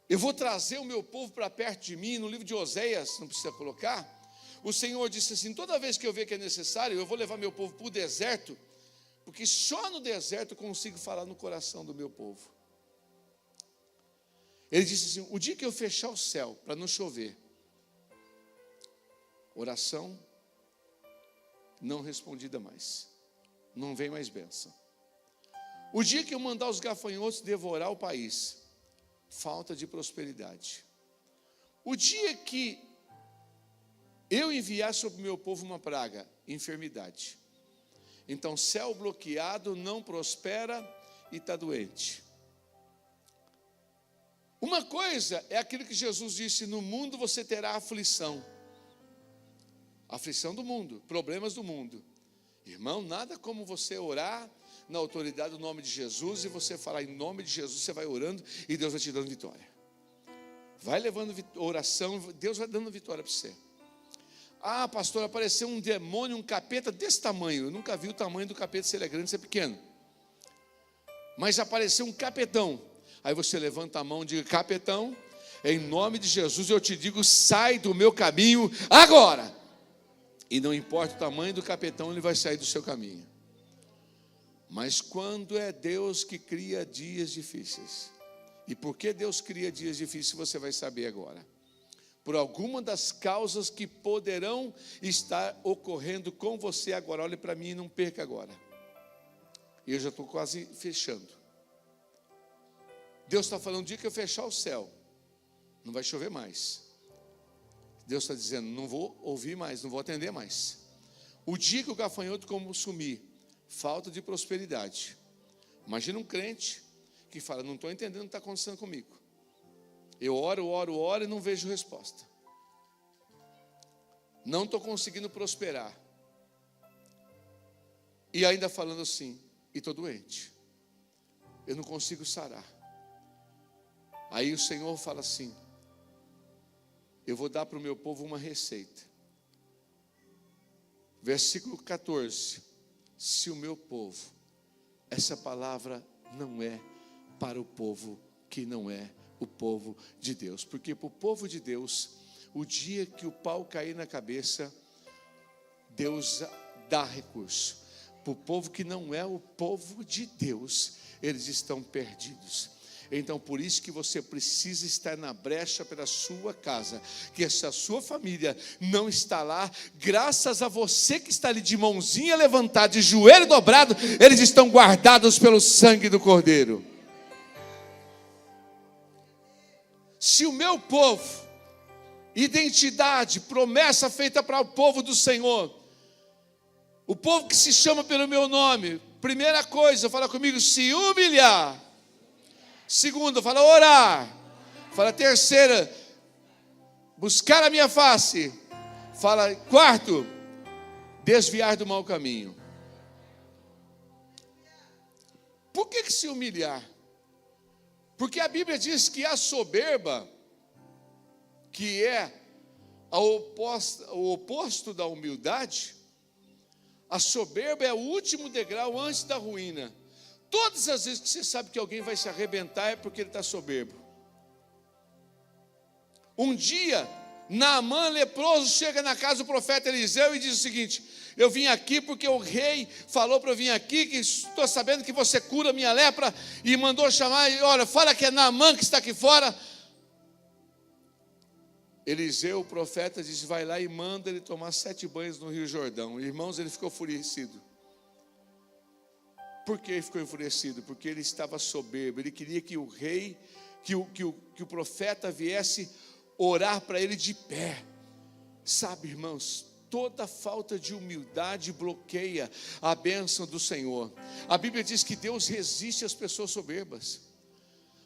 S1: Eu vou trazer o meu povo para perto de mim. No livro de Oséias, não precisa colocar, o Senhor disse assim: toda vez que eu ver que é necessário, eu vou levar meu povo para o deserto, porque só no deserto eu consigo falar no coração do meu povo. Ele disse assim: o dia que eu fechar o céu para não chover, oração não respondida mais, não vem mais bênção. O dia que eu mandar os gafanhotos devorar o país, falta de prosperidade. O dia que eu enviar sobre o meu povo uma praga, enfermidade. Então céu bloqueado, não prospera e está doente. Uma coisa é aquilo que Jesus disse: no mundo você terá aflição. Aflição do mundo, problemas do mundo. Irmão, nada como você orar na autoridade do nome de Jesus, e você falar em nome de Jesus, você vai orando e Deus vai te dando vitória. Vai levando oração, Deus vai dando vitória para você. Ah, pastor, apareceu um demônio, um capeta desse tamanho. Eu nunca vi o tamanho do capeta, se ele é grande, se é pequeno. Mas apareceu um capetão. Aí você levanta a mão e diga: capetão, em nome de Jesus eu te digo, sai do meu caminho agora. E não importa o tamanho do capetão, ele vai sair do seu caminho. Mas quando é Deus que cria dias difíceis, e por que Deus cria dias difíceis, você vai saber agora. Por alguma das causas que poderão estar ocorrendo com você agora. Olhe para mim e não perca agora. E eu já estou quase fechando. Deus está falando: o dia que eu fechar o céu, não vai chover mais. Deus está dizendo: não vou ouvir mais, não vou atender mais. O dia que o gafanhoto consumir, falta de prosperidade. Imagina um crente que fala: não estou entendendo o que está acontecendo comigo. Eu oro e não vejo resposta. Não estou conseguindo prosperar. E ainda falando assim: e estou doente. Eu não consigo sarar. Aí o Senhor fala assim: eu vou dar para o meu povo uma receita. Versículo 14. Se o meu povo, essa palavra não é para o povo que não é o povo de Deus. Porque para o povo de Deus, o dia que o pau cair na cabeça, Deus dá recurso. Para o povo que não é o povo de Deus, eles estão perdidos. Então por isso que você precisa estar na brecha pela sua casa, que essa sua família não está lá, graças a você que está ali de mãozinha levantada, de joelho dobrado, eles estão guardados pelo sangue do Cordeiro. Se o meu povo, identidade, promessa feita para o povo do Senhor, o povo que se chama pelo meu nome, primeira coisa, fala comigo: se humilhar. Segunda, fala orar. Fala terceira, buscar a minha face. Fala quarto, desviar do mau caminho. Por que se humilhar? Porque a Bíblia diz que a soberba, que é o oposto da humildade, A soberba é o último degrau antes da ruína. Todas as vezes que você sabe que alguém vai se arrebentar é porque ele está soberbo. Um dia, Naamã leproso chega na casa do profeta Eliseu e diz o seguinte: eu vim aqui porque o rei falou para eu vir aqui, que estou sabendo que você cura minha lepra, e mandou chamar, e olha, fala que é Naamã que está aqui fora. Eliseu, o profeta, disse: vai lá e manda ele tomar 7 banhos no Rio Jordão. Irmãos, ele ficou enfurecido. Por que ele ficou enfurecido? Porque ele estava soberbo. Ele queria que o rei, que o profeta viesse orar para ele de pé. Sabe, irmãos, toda falta de humildade bloqueia a bênção do Senhor. A Bíblia diz que Deus resiste às pessoas soberbas,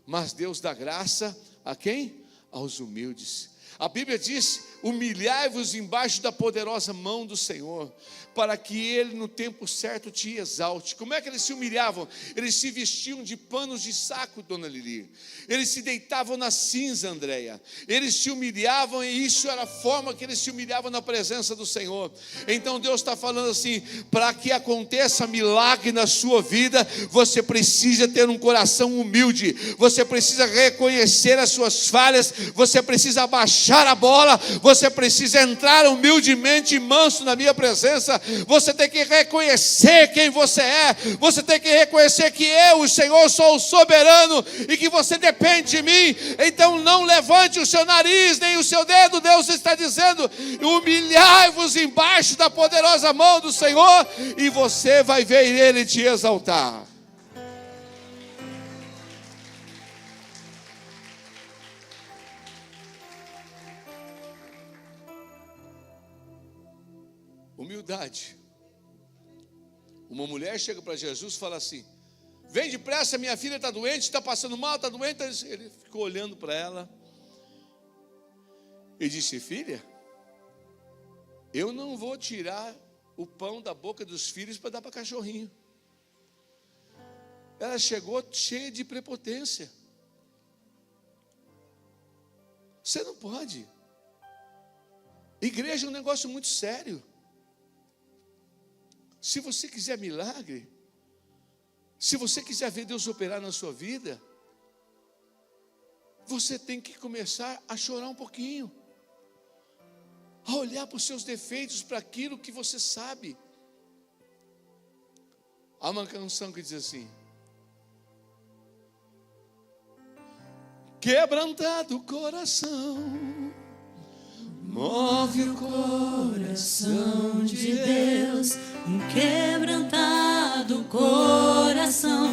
S1: mas Deus dá graça a quem? Aos humildes. A Bíblia diz: humilhai-vos embaixo da poderosa mão do Senhor, para que Ele no tempo certo te exalte. Como é que eles se humilhavam? Eles se vestiam de panos de saco, dona Lili. Eles se deitavam na cinza, Andréia. Eles se humilhavam, e isso era a forma que eles se humilhavam na presença do Senhor. Então Deus está falando assim: para que aconteça milagre na sua vida, você precisa ter um coração humilde. Você precisa reconhecer as suas falhas. Você precisa abaixar a bola. Você precisa entrar humildemente e manso na minha presença. Você tem que reconhecer quem você é. Você tem que reconhecer que eu, o Senhor, sou o soberano e que você depende de mim. Então não levante o seu nariz nem o seu dedo. Deus está dizendo: humilhai-vos embaixo da poderosa mão do Senhor, e você vai ver Ele te exaltar. Humildade. Uma mulher chega para Jesus e fala assim: vem depressa, minha filha está doente, está passando mal, está doente. Ele ficou olhando para ela e disse: filha, eu não vou tirar o pão da boca dos filhos para dar para cachorrinho. Ela chegou cheia de prepotência. Você não pode. Igreja é um negócio muito sério. Se você quiser milagre, se você quiser ver Deus operar na sua vida, você tem que começar a chorar um pouquinho, a olhar para os seus defeitos, para aquilo que você sabe. Há uma canção que diz assim: quebrantado o coração,
S2: move o coração de Deus. Um quebrantado coração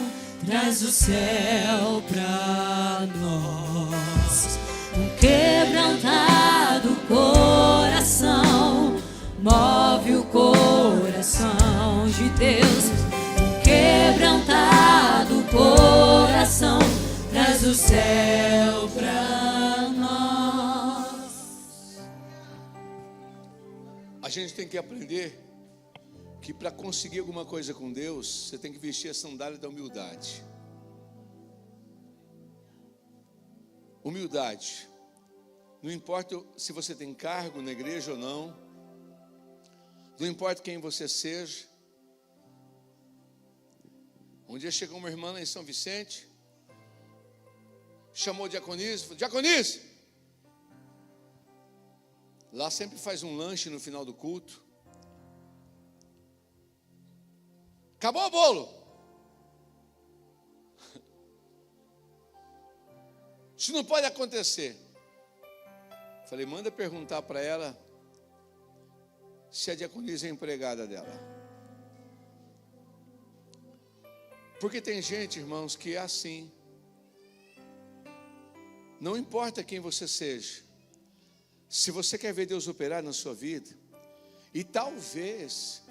S2: traz o céu pra nós. Um quebrantado coração move o coração de Deus. Um quebrantado coração traz o céu pra nós.
S1: A gente tem que aprender que para conseguir alguma coisa com Deus, você tem que vestir a sandália da humildade. Humildade. Não importa se você tem cargo na igreja ou não, não importa quem você seja. Um dia chegou uma irmã lá em São Vicente, chamou o Diaconise, falou: Diaconise, lá sempre faz um lanche no final do culto. Acabou o bolo. Isso não pode acontecer. Falei: manda perguntar para ela se a diaconisa é empregada dela. Porque tem gente, irmãos, que é assim. Não importa quem você seja, se você quer ver Deus operar na sua vida, e talvez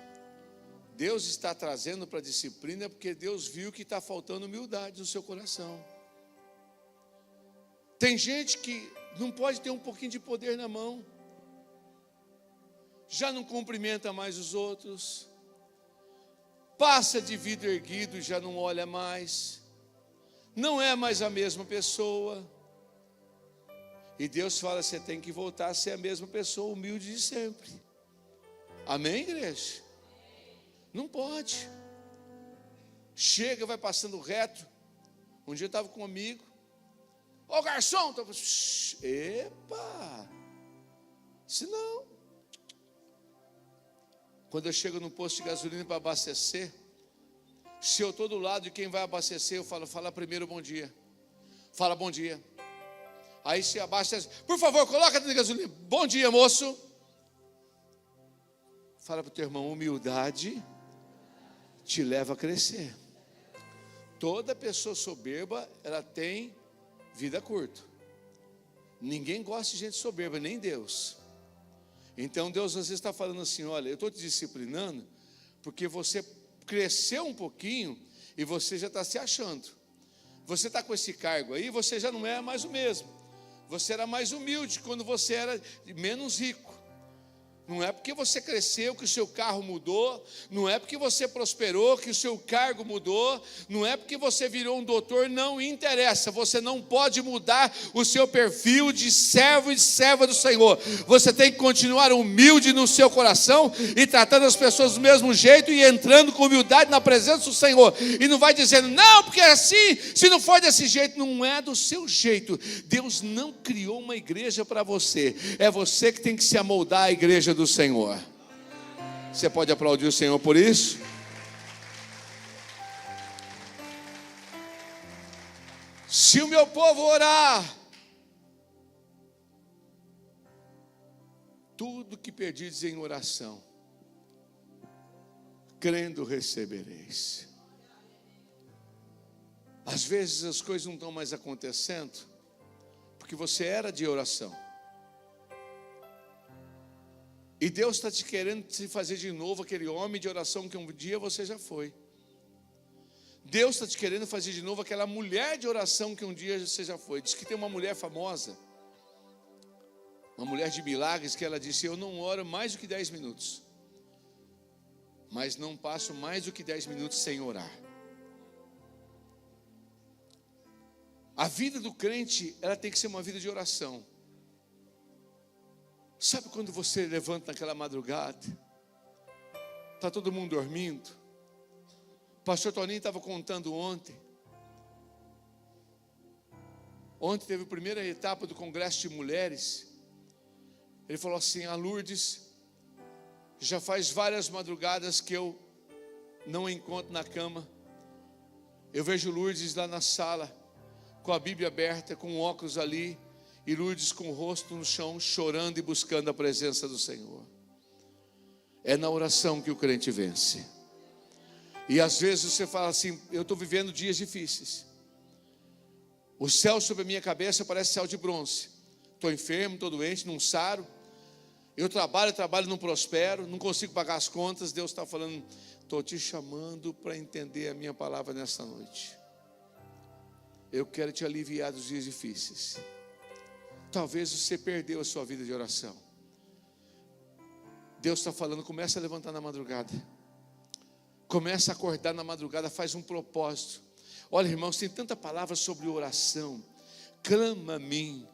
S1: Deus está trazendo para a disciplina porque Deus viu que está faltando humildade no seu coração. Tem gente que não pode ter um pouquinho de poder na mão, já não cumprimenta mais os outros, passa de vidro erguido e já não olha mais, não é mais a mesma pessoa. E Deus fala: você tem que voltar a ser a mesma pessoa humilde de sempre. Amém, igreja? Não pode. Chega, vai passando reto. Um dia eu estava com um amigo. Ô garçom! Epa! Se não. Quando eu chego no posto de gasolina para abastecer, se eu estou do lado de quem vai abastecer, eu falo, fala primeiro bom dia. Fala bom dia. Aí se abastece, por favor, coloca dentro de gasolina. Bom dia, moço. Fala para o teu irmão, humildade te leva a crescer. Toda pessoa soberba, ela tem vida curta. Ninguém gosta de gente soberba, nem Deus. Então Deus às vezes está falando assim, olha, eu estou te disciplinando, porque você cresceu um pouquinho e você já está se achando. Você está com esse cargo aí, você já não é mais o mesmo. Você era mais humilde quando você era menos rico. Não é porque você cresceu que o seu carro mudou, não é porque você prosperou que o seu cargo mudou, não é porque você virou um doutor, não interessa. Você não pode mudar o seu perfil de servo e de serva do Senhor. Você tem que continuar humilde no seu coração e tratando as pessoas do mesmo jeito e entrando com humildade na presença do Senhor. E não vai dizendo, não, porque é assim, se não for desse jeito, não é do seu jeito. Deus não criou uma igreja para você, é você que tem que se amoldar à igreja do Senhor. Você pode aplaudir o Senhor por isso? Se o meu povo orar, tudo que pedides em oração, crendo recebereis. Às vezes as coisas não estão mais acontecendo porque você era de oração. E Deus está te querendo te fazer de novo aquele homem de oração que um dia você já foi. Deus está te querendo fazer de novo aquela mulher de oração que um dia você já foi. Diz que tem uma mulher famosa, uma mulher de milagres, que ela disse, eu não oro mais do que 10 minutos. Mas não passo mais do que 10 minutos sem orar. A vida do crente, ela tem que ser uma vida de oração. Sabe quando você levanta naquela madrugada, está todo mundo dormindo? O pastor Toninho estava contando ontem. Ontem teve a primeira etapa do Congresso de Mulheres. Ele falou assim, a Lourdes, já faz várias madrugadas que eu não a encontro na cama. Eu vejo Lourdes lá na sala, com a Bíblia aberta, com óculos ali, e Lourdes com o rosto no chão, chorando e buscando a presença do Senhor. É na oração que o crente vence. E às vezes você fala assim, eu estou vivendo dias difíceis. O céu sobre a minha cabeça parece céu de bronze. Estou enfermo, estou doente, não saro. Eu trabalho, não prospero, não consigo pagar as contas. Deus está falando, estou te chamando para entender a minha palavra nesta noite. Eu quero te aliviar dos dias difíceis. Talvez você perdeu a sua vida de oração. Deus está falando, começa a levantar na madrugada. Começa a acordar na madrugada, faz um propósito. Olha, irmãos, tem tanta palavra sobre oração. Clama a mim,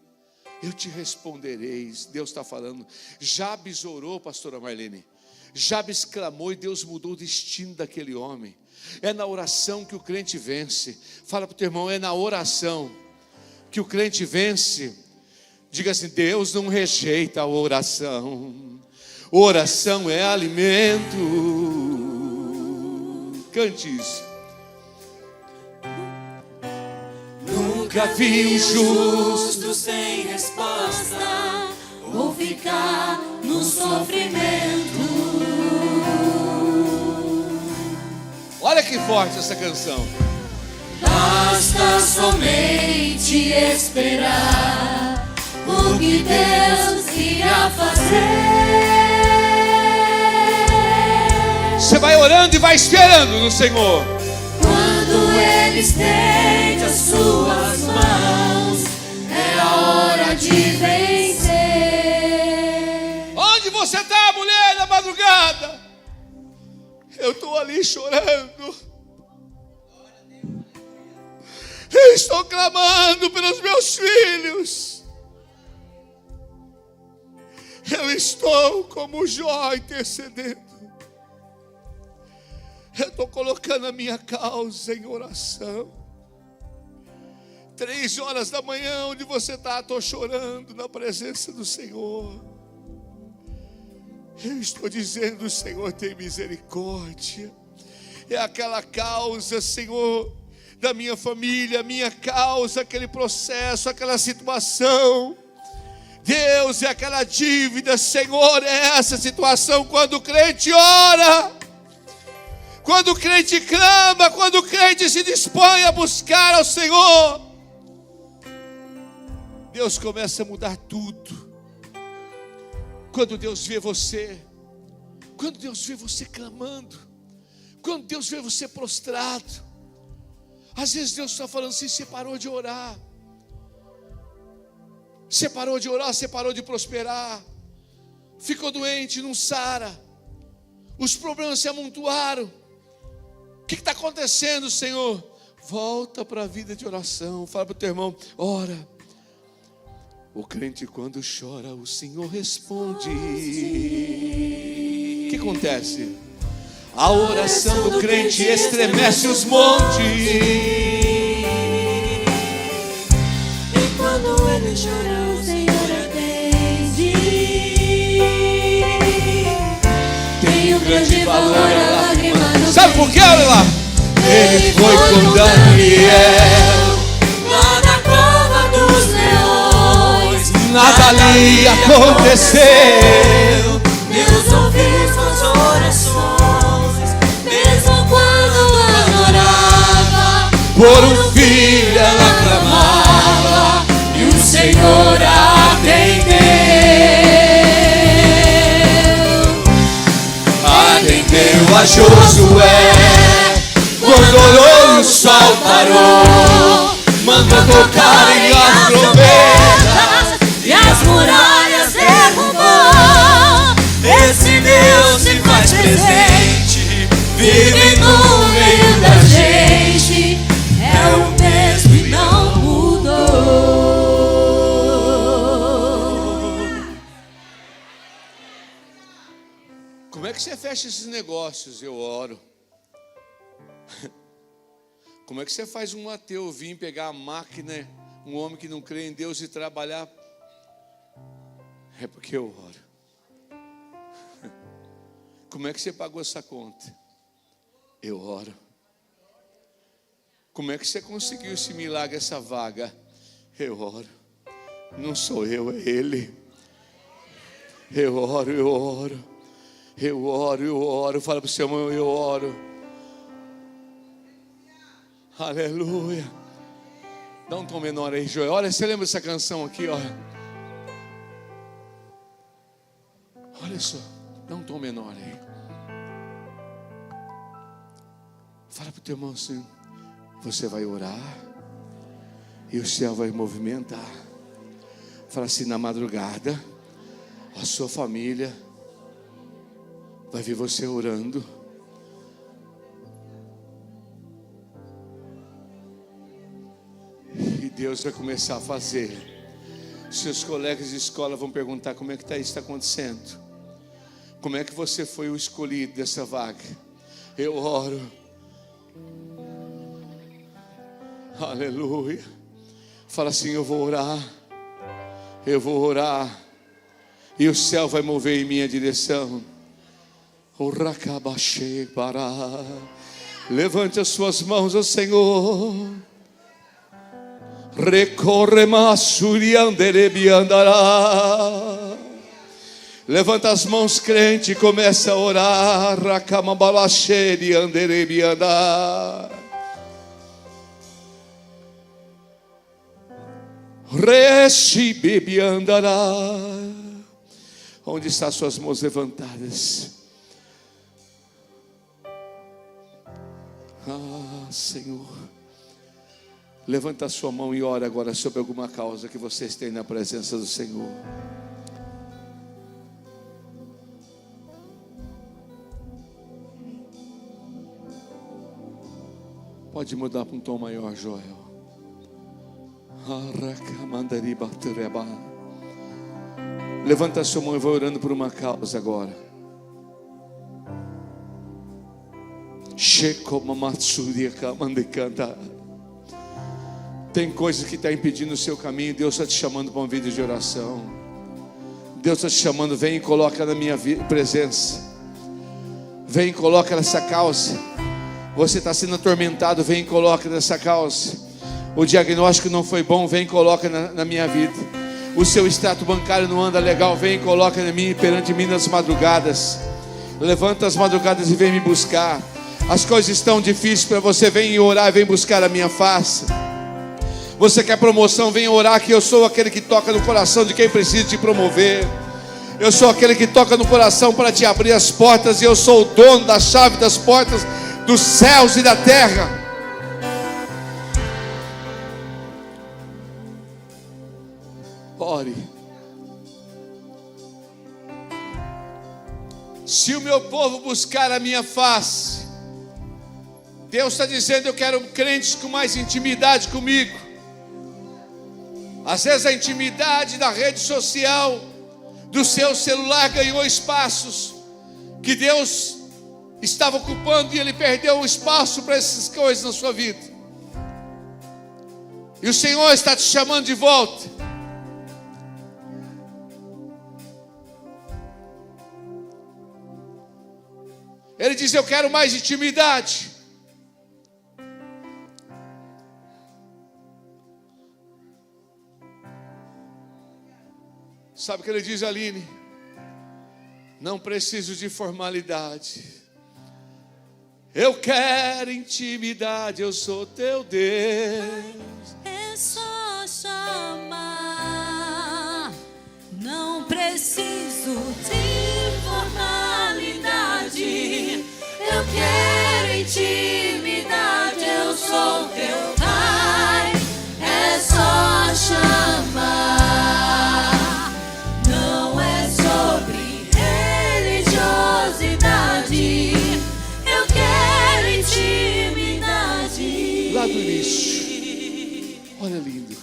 S1: eu te responderei. Deus está falando. Jabes orou, pastora Marlene. Jabes clamou e Deus mudou o destino daquele homem. É na oração que o crente vence. Fala para o teu irmão, é na oração que o crente vence. Diga assim, Deus não rejeita a oração. Oração é alimento. Cante isso.
S2: Nunca vi um justo sem resposta, ou ficar no sofrimento.
S1: Olha que forte essa canção.
S2: Basta somente esperar o que Deus irá fazer.
S1: Você vai orando e vai esperando no Senhor.
S2: Quando Ele estende as suas mãos, é a hora de vencer.
S1: Onde você está, mulher, na madrugada? Eu estou ali chorando. Eu estou clamando pelos meus filhos. Eu estou como Jó intercedendo. Eu estou colocando a minha causa em oração. 3 horas da manhã, onde você está, estou chorando na presença do Senhor. Eu estou dizendo: Senhor, tem misericórdia. É aquela causa, Senhor, da minha família, minha causa, aquele processo, aquela situação. Deus, é aquela dívida, Senhor, é essa situação. Quando o crente ora, quando o crente clama, quando o crente se dispõe a buscar ao Senhor, Deus começa a mudar tudo. Quando Deus vê você, quando Deus vê você clamando, quando Deus vê você prostrado, às vezes Deus está falando assim: você parou de orar, você parou de orar, você parou de prosperar, ficou doente, não sara, os problemas se amontoaram. O que está acontecendo, Senhor? Volta para a vida de oração. Fala para o teu irmão: ora. O crente, quando chora, o Senhor responde. O que acontece? A oração do crente estremece os montes.
S2: E quando ele chora, o Senhor atende. Tem um grande valor a lágrima no
S1: Sabe por quê, olha lá? Ele foi com Daniel
S2: lá na cova dos leões.
S1: Nada lhe aconteceu.
S2: Deus ouviu suas orações, mesmo quando adorava.
S1: Por um filho ela
S2: clamava e o Senhor atendeu.
S1: Atendeu a Josué quando olhou e o sol parou. Mandou tocar em as trombetas
S2: e as muralhas derrubou. Esse Deus se faz presente, vive no meio da gente. É o mesmo e não mudou.
S1: Como é que você fecha esses negócios? Eu oro. Como é que você faz um ateu vir pegar a máquina, um homem que não crê em Deus, e trabalhar? É porque eu oro. Como é que você pagou essa conta? Eu oro. Como é que você conseguiu esse milagre, essa vaga? Eu oro. Não sou eu, é Ele. Eu oro, eu oro. Eu oro, eu oro. Fala para o seu irmão: eu oro. Aleluia. Dá um tom menor aí, Joel. Olha, você lembra dessa canção aqui, ó? Olha só, dá um tom menor aí. Fala para o teu irmão assim: você vai orar e o céu vai movimentar. Fala assim: na madrugada a sua família vai ver você orando. E Deus vai começar a fazer. Seus colegas de escola vão perguntar: como é que isso está acontecendo? Como é que você foi o escolhido dessa vaga? Eu oro. Aleluia. Fala assim: eu vou orar. Eu vou orar. E o céu vai mover em minha direção. Levante as suas mãos ao Senhor. Recorre masurianderebi andará. Levanta as mãos, crente, e começa a orar. Racamabalaxeri anderebi andar. Recibibi andará. Onde estão suas mãos levantadas? Ah, Senhor. Levanta a sua mão e ora agora sobre alguma causa que vocês têm na presença do Senhor. Pode mudar para um tom maior, Joel. Levanta a sua mão e vai orando por uma causa agora. Tem coisas que estão impedindo o seu caminho. Deus está te chamando para uma vida de oração. Deus está te chamando, vem e coloca na minha presença. Vem e coloca nessa causa. Você está sendo atormentado, vem e coloca nessa causa. O diagnóstico não foi bom, vem e coloca na minha vida. O seu extrato bancário não anda legal, vem e coloca perante mim nas madrugadas. Levanta as madrugadas e vem me buscar. As coisas estão difíceis para você, vem orar e vem buscar a minha face. Você quer promoção, vem orar, que eu sou aquele que toca no coração de quem precisa te promover. Eu sou aquele que toca no coração para te abrir as portas. E eu sou o dono da chave das portas dos céus e da terra. Ore. Se o meu povo buscar a minha face, Deus está dizendo: eu quero crentes com mais intimidade comigo. Às vezes a intimidade da rede social, do seu celular, ganhou espaços que Deus estava ocupando, e Ele perdeu o espaço para essas coisas na sua vida. E o Senhor está te chamando de volta. Ele diz: eu quero mais intimidade. Sabe o que ele diz, Aline? Não preciso de formalidade. Eu quero intimidade, eu sou teu Deus.
S2: É só chamar. Não preciso de formalidade. Eu quero intimidade, eu sou teu Pai. É só chamar. Não é sobre religiosidade. Eu quero intimidade.
S1: Lá do início. Olha, lindo.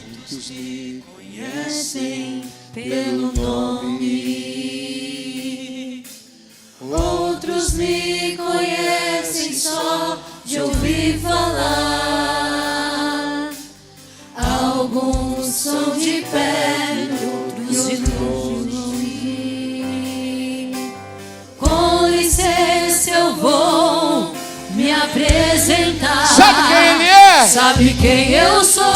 S1: Muitos me
S2: Conhecem pelo nome. Outros me conhecem só de ouvir falar. Alguns são de perto, outros de longe. Com licença eu vou me apresentar.
S1: Sabe quem ele é?
S2: Sabe quem eu sou?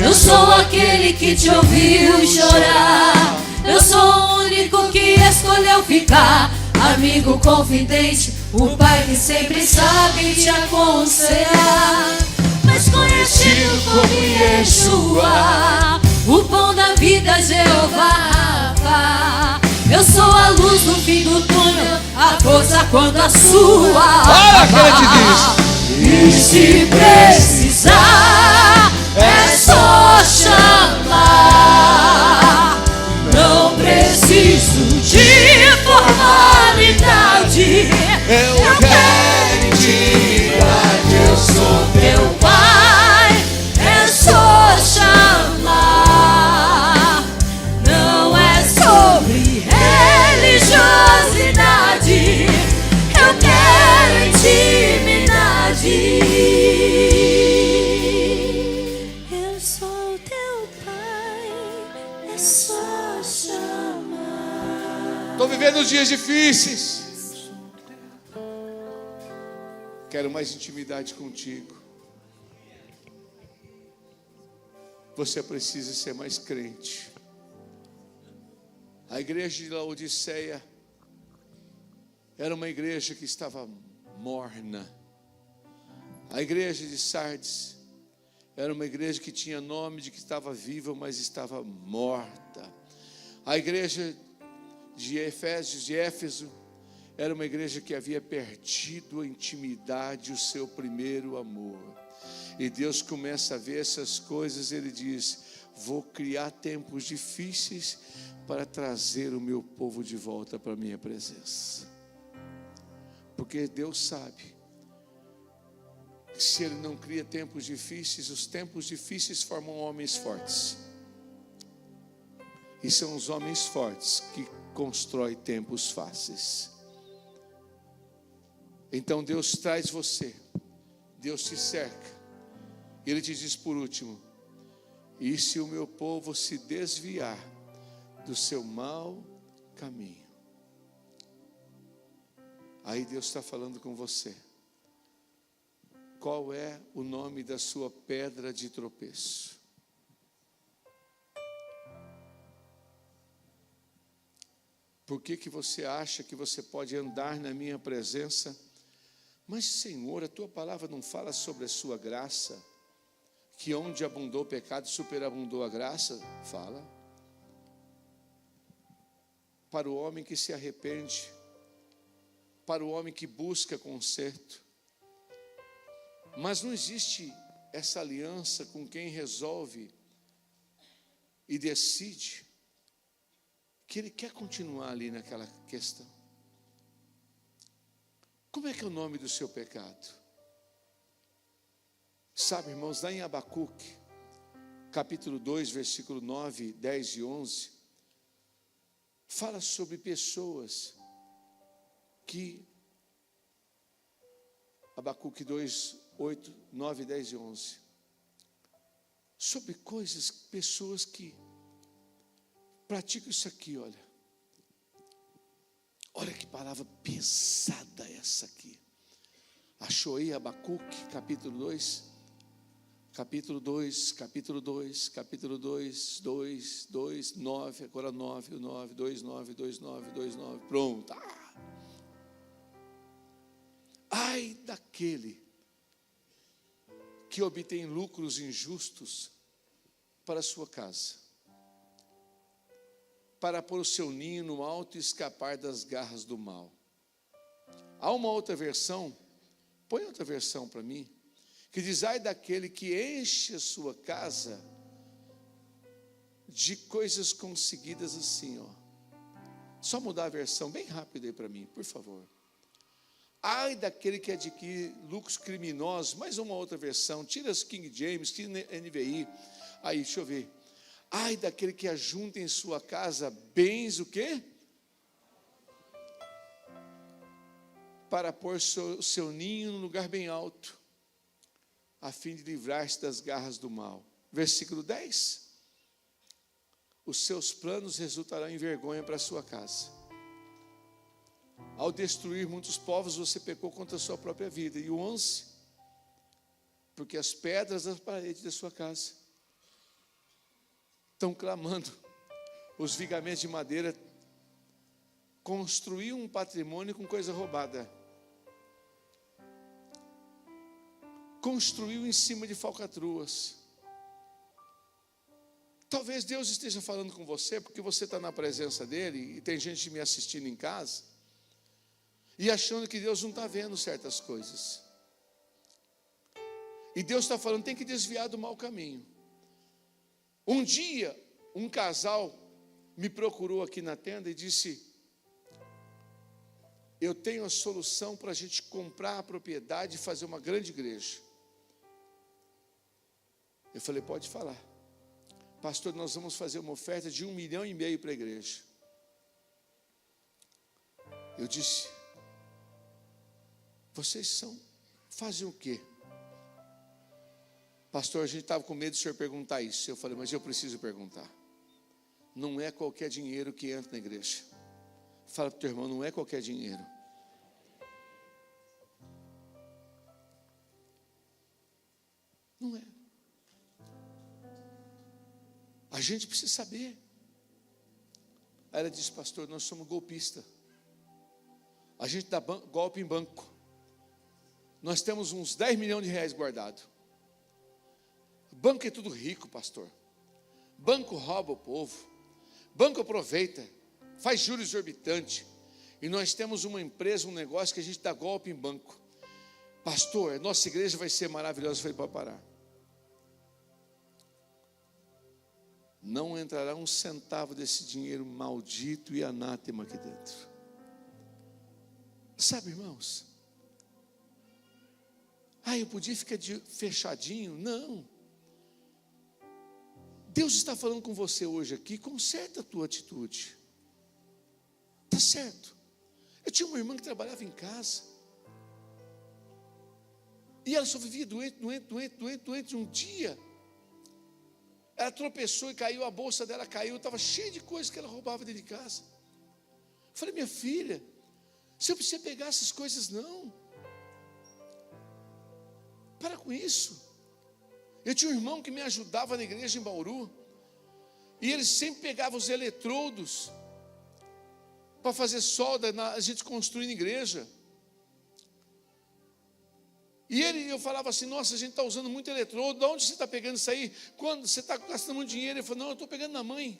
S2: Eu sou aquele que te ouviu chorar. Eu sou o único que escolheu ficar. Amigo confidente, o pai que sempre sabe te aconselhar. Mas conhecido como Yeshua, o pão da vida, Jeová. Eu sou a luz no fim do túnel, a força quando a sua.
S1: Olha que ele te diz.
S2: E se precisar, é só chamar. Não preciso de formalidade.
S1: Eu quero intimidade, eu sou
S2: Teu Pai, é só chamar. Não é sobre religiosidade. Eu quero intimidade. Eu sou teu Pai, é só chamar.
S1: Estou vivendo dias difíceis. Quero mais intimidade contigo. Você precisa ser mais crente. A igreja de Laodiceia era uma igreja que estava morna. A igreja de Sardes era uma igreja que tinha nome de que estava viva, mas estava morta. A igreja de Efésios, de Éfeso, era uma igreja que havia perdido a intimidade, o seu primeiro amor. E Deus começa a ver essas coisas. Ele diz: vou criar tempos difíceis para trazer o meu povo de volta para a minha presença. Porque Deus sabe que se Ele não cria tempos difíceis, os tempos difíceis formam homens fortes. E são os homens fortes que constroem tempos fáceis. Então Deus traz você, Deus te cerca, Ele te diz por último: e se o meu povo se desviar do seu mau caminho? Aí Deus está falando com você. Qual é o nome da sua pedra de tropeço? Por que você acha que você pode andar na minha presença? Mas, Senhor, a tua palavra não fala sobre a sua graça, que onde abundou o pecado, superabundou a graça? Fala. Para o homem que se arrepende, para o homem que busca conserto. Mas não existe essa aliança com quem resolve e decide que ele quer continuar ali naquela questão. Como é que é o nome do seu pecado? Sabe, irmãos, lá em Abacuque, capítulo 2, versículo 9, 10 e 11, fala sobre pessoas que, Abacuque 2, 8, 9, 10 e 11, sobre coisas, pessoas que praticam isso aqui, olha que palavra pesada essa aqui. Achou aí Abacuque, capítulo 2, 9, agora 9, 2, 9, 2, 9, 2, 9, pronto. Ai daquele que obtém lucros injustos para a sua casa, para pôr o seu ninho no alto e escapar das garras do mal. Há uma outra versão, põe outra versão para mim, que diz: ai daquele que enche a sua casa de coisas conseguidas assim, Só mudar a versão bem rápido aí para mim, por favor. Ai daquele que adquire lucros criminosos, mais uma outra versão, tira as King James, tira NVI, aí, deixa eu ver. Ai daquele que ajunta em sua casa bens, o quê? Para pôr seu ninho num lugar bem alto, a fim de livrar-se das garras do mal. Versículo 10. Os seus planos resultarão em vergonha para a sua casa. Ao destruir muitos povos, você pecou contra a sua própria vida. E o 11, porque as pedras das paredes da sua casa estão clamando, os vigamentos de madeira construíam um patrimônio com coisa roubada. Construiu em cima de falcatruas. Talvez Deus esteja falando com você, porque você está na presença dEle, e tem gente me assistindo em casa, e achando que Deus não está vendo certas coisas. E Deus está falando, tem que desviar do mau caminho. Um dia, um casal me procurou aqui na tenda e disse: eu tenho a solução para a gente comprar a propriedade e fazer uma grande igreja. Eu falei: pode falar. Pastor, nós vamos fazer uma oferta de 1,5 milhão para a igreja. Eu disse: vocês fazem o quê? Pastor, a gente estava com medo do senhor perguntar isso. Eu falei: mas eu preciso perguntar. Não é qualquer dinheiro que entra na igreja. Fala para o teu irmão: não é qualquer dinheiro. Não é. A gente precisa saber. Aí ela disse: pastor, nós somos golpistas. A gente dá golpe em banco. Nós temos uns 10 milhões de reais guardados. Banco é tudo rico, pastor. Banco rouba o povo. Banco aproveita, faz juros exorbitantes. E nós temos uma empresa, um negócio que a gente dá golpe em banco. Pastor, nossa igreja vai ser maravilhosa. Eu falei: pode parar. Não entrará um centavo desse dinheiro maldito e anátema aqui dentro. Sabe, irmãos? Eu podia ficar fechadinho. Não. Deus está falando com você hoje aqui. Conserta a tua atitude. Está certo. Eu tinha uma irmã que trabalhava em casa. E ela só vivia doente. Um dia, ela tropeçou e caiu, a bolsa dela caiu, estava cheia de coisas que ela roubava dentro de casa. Eu falei, minha filha, você não precisa pegar essas coisas não. Para com isso. Eu tinha um irmão que me ajudava na igreja em Bauru, e ele sempre pegava os eletrodos para fazer solda, a gente construindo igreja. E eu falava assim, nossa, a gente está usando muito eletrodo, de onde você está pegando isso aí? Quando você está gastando muito dinheiro? Ele falou, não, eu estou pegando na mãe.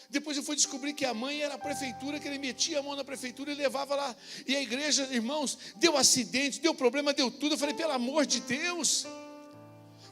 S1: Depois eu fui descobrir que a mãe era a prefeitura, que ele metia a mão na prefeitura e levava lá. E a igreja, irmãos, deu acidente, deu problema, deu tudo. Eu falei, pelo amor de Deus,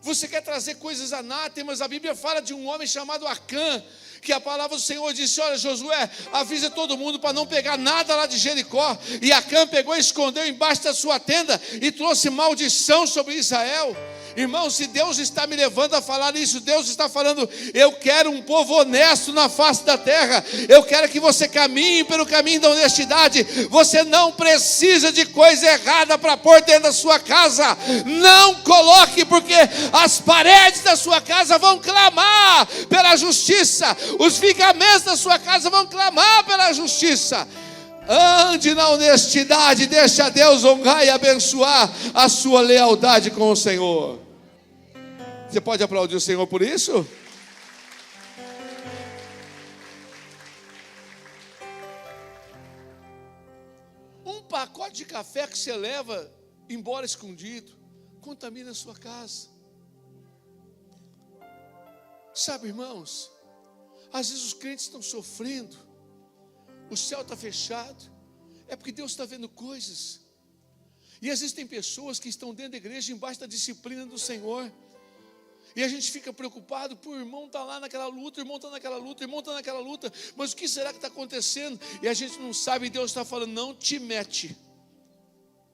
S1: você quer trazer coisas anátemas? A Bíblia fala de um homem chamado Acã, que a palavra do Senhor disse, olha Josué, avisa todo mundo para não pegar nada lá de Jericó. E Acã pegou e escondeu embaixo da sua tenda e trouxe maldição sobre Israel. Irmão, se Deus está me levando a falar isso, Deus está falando, eu quero um povo honesto na face da terra, eu quero que você caminhe pelo caminho da honestidade. Você não precisa de coisa errada para pôr dentro da sua casa, não coloque, porque as paredes da sua casa vão clamar pela justiça, os vigamentos da sua casa vão clamar pela justiça. Ande na honestidade, deixa Deus honrar e abençoar a sua lealdade com o Senhor. Você pode aplaudir o Senhor por isso? Um pacote de café que você leva embora escondido contamina a sua casa. Sabe, irmãos, às vezes os crentes estão sofrendo, o céu está fechado, é porque Deus está vendo coisas. E às vezes tem pessoas que estão dentro da igreja embaixo da disciplina do Senhor, e a gente fica preocupado, por o irmão está lá naquela luta, o irmão está naquela luta, o irmão está naquela luta, mas o que será que está acontecendo? E a gente não sabe, e Deus está falando, não te mete,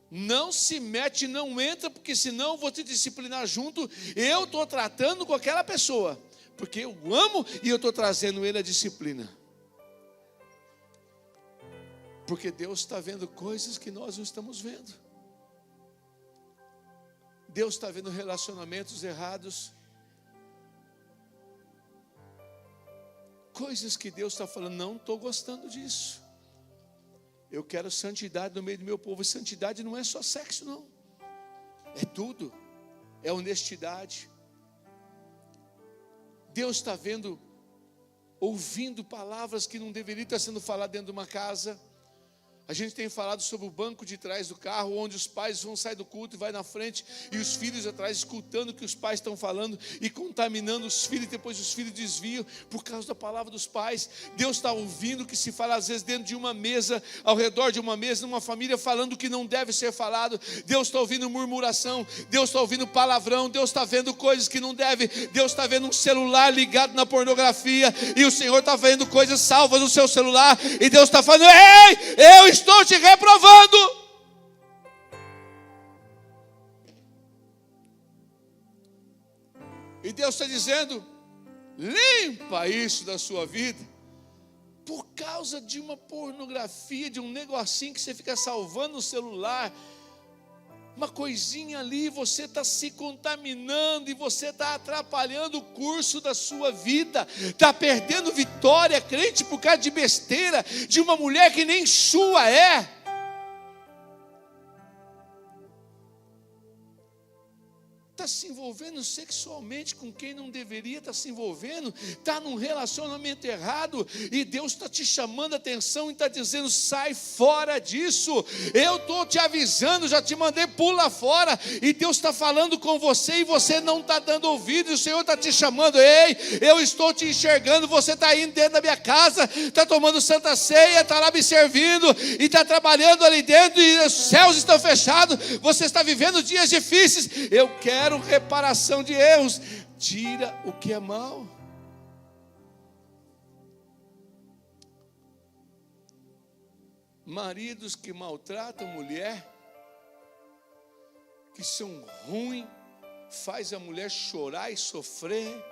S1: não se mete, não entra, porque senão eu vou te disciplinar junto. Eu estou tratando com aquela pessoa, porque eu amo e eu estou trazendo ele à disciplina. Porque Deus está vendo coisas que nós não estamos vendo. Deus está vendo relacionamentos errados. Coisas que Deus está falando, não estou gostando disso. Eu quero santidade no meio do meu povo. E santidade não é só sexo, não. É tudo. É honestidade. Deus está vendo, ouvindo palavras que não deveriam estar sendo faladas dentro de uma casa. A gente tem falado sobre o banco de trás do carro, onde os pais vão sair do culto e vai na frente, e os filhos atrás escutando o que os pais estão falando e contaminando os filhos, e depois os filhos desviam por causa da palavra dos pais. Deus está ouvindo o que se fala às vezes dentro de uma mesa, ao redor de uma mesa, numa família, falando o que não deve ser falado. Deus está ouvindo murmuração, Deus está ouvindo palavrão, Deus está vendo coisas que não deve, Deus está vendo um celular ligado na pornografia, e o Senhor está vendo coisas salvas no seu celular, e Deus está falando, ei, eu estou te reprovando. E Deus está dizendo, limpa isso da sua vida, por causa de uma pornografia, de um negocinho que você fica salvando no celular, uma coisinha ali, você está se contaminando e você está atrapalhando o curso da sua vida, está perdendo vitória, crente, por causa de besteira, de uma mulher que nem sua é. Está se envolvendo sexualmente com quem não deveria estar se envolvendo, está num relacionamento errado, e Deus está te chamando a atenção e está dizendo, sai fora disso, eu estou te avisando, já te mandei, pula fora, e Deus está falando com você, e você não está dando ouvido, e o Senhor está te chamando, ei, eu estou te enxergando, você está indo dentro da minha casa, está tomando santa ceia, está lá me servindo, e está trabalhando ali dentro, e os céus estão fechados, você está vivendo dias difíceis, eu quero reparação de erros, tira o que é mal. Maridos que maltratam mulher, que são ruins, faz a mulher chorar e sofrer.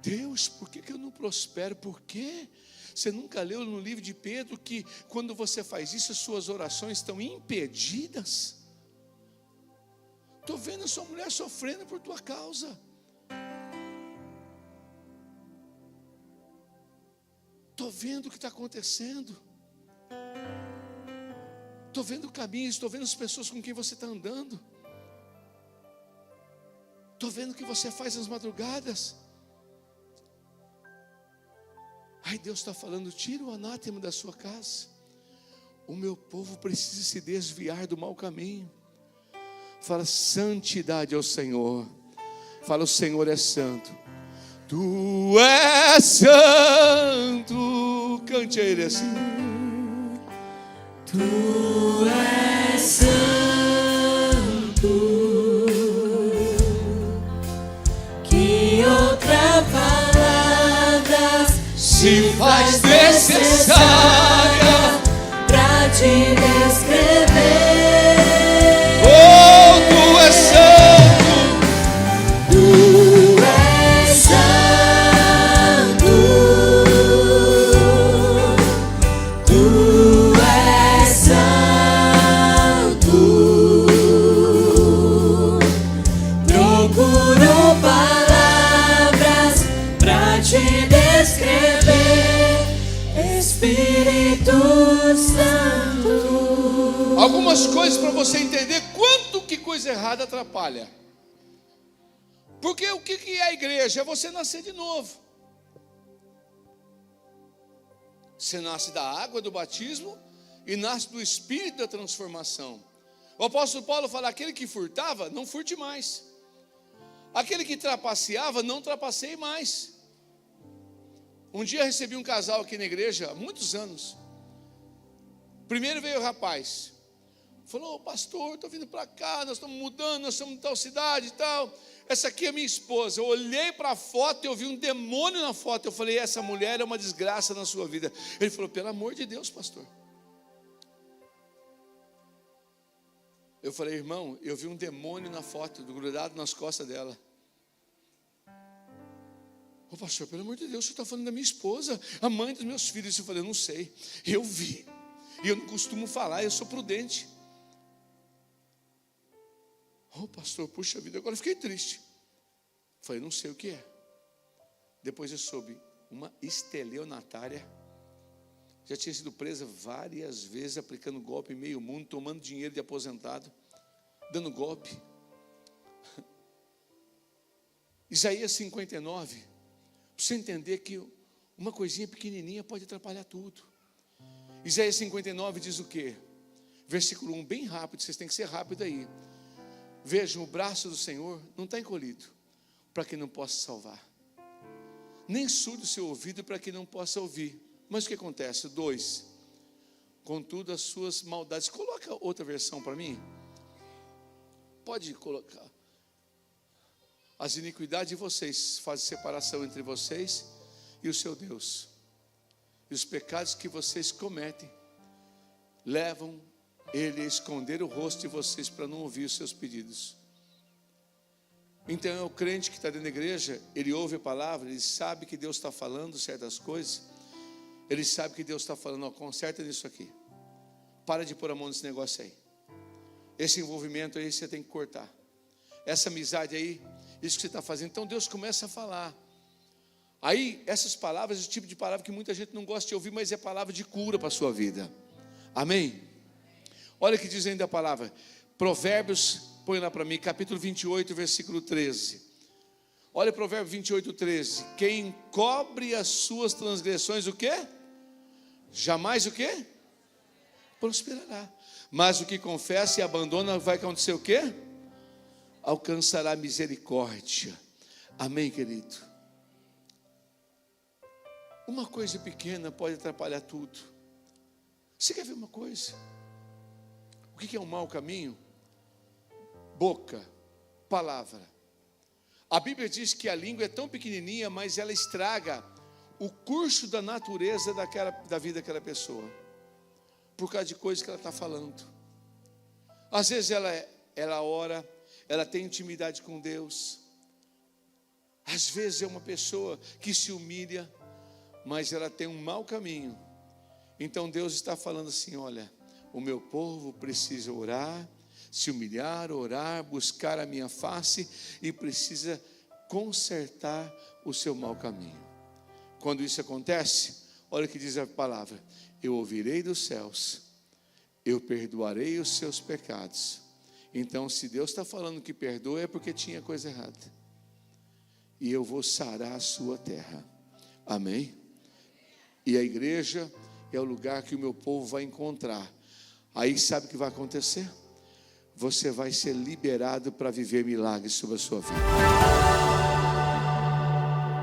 S1: Deus, por que eu não prospero? Por quê? Você nunca leu no livro de Pedro que quando você faz isso, as suas orações estão impedidas? Estou vendo a sua mulher sofrendo por tua causa. Estou vendo o que está acontecendo. Estou vendo caminhos, estou vendo as pessoas com quem você está andando. Estou vendo o que você faz nas madrugadas. Aí Deus está falando, tira o anátema da sua casa. O meu povo precisa se desviar do mau caminho. Fala, santidade ao Senhor. Fala, o Senhor é santo. Tu és santo. Cante a Ele assim.
S2: Tu és santo. Que outra palavra se faz necessária pra te descrever.
S1: Oh, tu és santo.
S2: Tu és santo. Tu és santo. Procuro palavras pra te descrever, Espírito Santo.
S1: Algumas coisas para você entender quanto que coisa errada atrapalha. Porque o que é a igreja? É você nascer de novo. Você nasce da água do batismo e nasce do Espírito da transformação. O apóstolo Paulo fala, aquele que furtava, não furte mais. Aquele que trapaceava, não trapaceie mais. Um dia eu recebi um casal aqui na igreja, há muitos anos. Primeiro veio o rapaz. Falou, pastor, estou vindo para cá, nós estamos mudando, nós estamos em tal cidade e tal. Essa aqui é minha esposa. Eu olhei para a foto e eu vi um demônio na foto. Eu falei, essa mulher é uma desgraça na sua vida. Ele falou, pelo amor de Deus, pastor. Eu falei, irmão, eu vi um demônio na foto, grudado nas costas dela. Ô pastor, pelo amor de Deus, você está falando da minha esposa, a mãe dos meus filhos. Eu falei, eu não sei, eu vi. E eu não costumo falar, eu sou prudente. Ô pastor, puxa vida, agora eu fiquei triste. Falei, não sei o que é. Depois eu soube, uma estelionatária. Já tinha sido presa várias vezes, aplicando golpe em meio mundo, tomando dinheiro de aposentado, dando golpe. Isaías 59, para você entender que uma coisinha pequenininha pode atrapalhar tudo. Isaías 59 diz o quê? Versículo 1, bem rápido, vocês têm que ser rápido aí. Vejam, o braço do Senhor não está encolhido, para que não possa salvar. Nem surdo o seu ouvido para que não possa ouvir. Mas o que acontece? 2, contudo as suas maldades. Coloca outra versão para mim. Pode colocar. As iniquidades de vocês fazem separação entre vocês e o seu Deus. E os pecados que vocês cometem levam Ele a esconder o rosto de vocês para não ouvir os seus pedidos. Então é o crente que está dentro da igreja, ele ouve a palavra, ele sabe que Deus está falando certas coisas. Ele sabe que Deus está falando, ó, conserta nisso aqui. Para de pôr a mão nesse negócio aí. Esse envolvimento aí você tem que cortar. Essa amizade aí, isso que você está fazendo. Então Deus começa a falar. Aí, essas palavras, esse tipo de palavra que muita gente não gosta de ouvir, mas é palavra de cura para a sua vida. Amém? Olha o que diz ainda a palavra. Provérbios, põe lá para mim, capítulo 28, versículo 13. Olha Provérbios 28, 13. Quem cobre as suas transgressões, o quê? Jamais o quê? Prosperará. Mas o que confessa e abandona, vai acontecer o quê? Alcançará misericórdia. Amém, querido? Uma coisa pequena pode atrapalhar tudo. Você quer ver uma coisa? O que é um mau caminho? Boca, palavra. A Bíblia diz que a língua é tão pequenininha, mas ela estraga o curso da natureza da vida daquela pessoa, por causa de coisas que ela está falando. Às vezes ela ora, ela tem intimidade com Deus. Às vezes é uma pessoa que se humilha, mas ela tem um mau caminho. Então Deus está falando assim, olha, o meu povo precisa orar, se humilhar, orar, buscar a minha face e precisa consertar o seu mau caminho. Quando isso acontece, olha o que diz a palavra: eu ouvirei dos céus, eu perdoarei os seus pecados. Então, se Deus está falando que perdoa, é porque tinha coisa errada. E eu vou sarar a sua terra. Amém? E a igreja é o lugar que o meu povo vai encontrar. Aí sabe o que vai acontecer? Você vai ser liberado para viver milagres sobre a sua vida.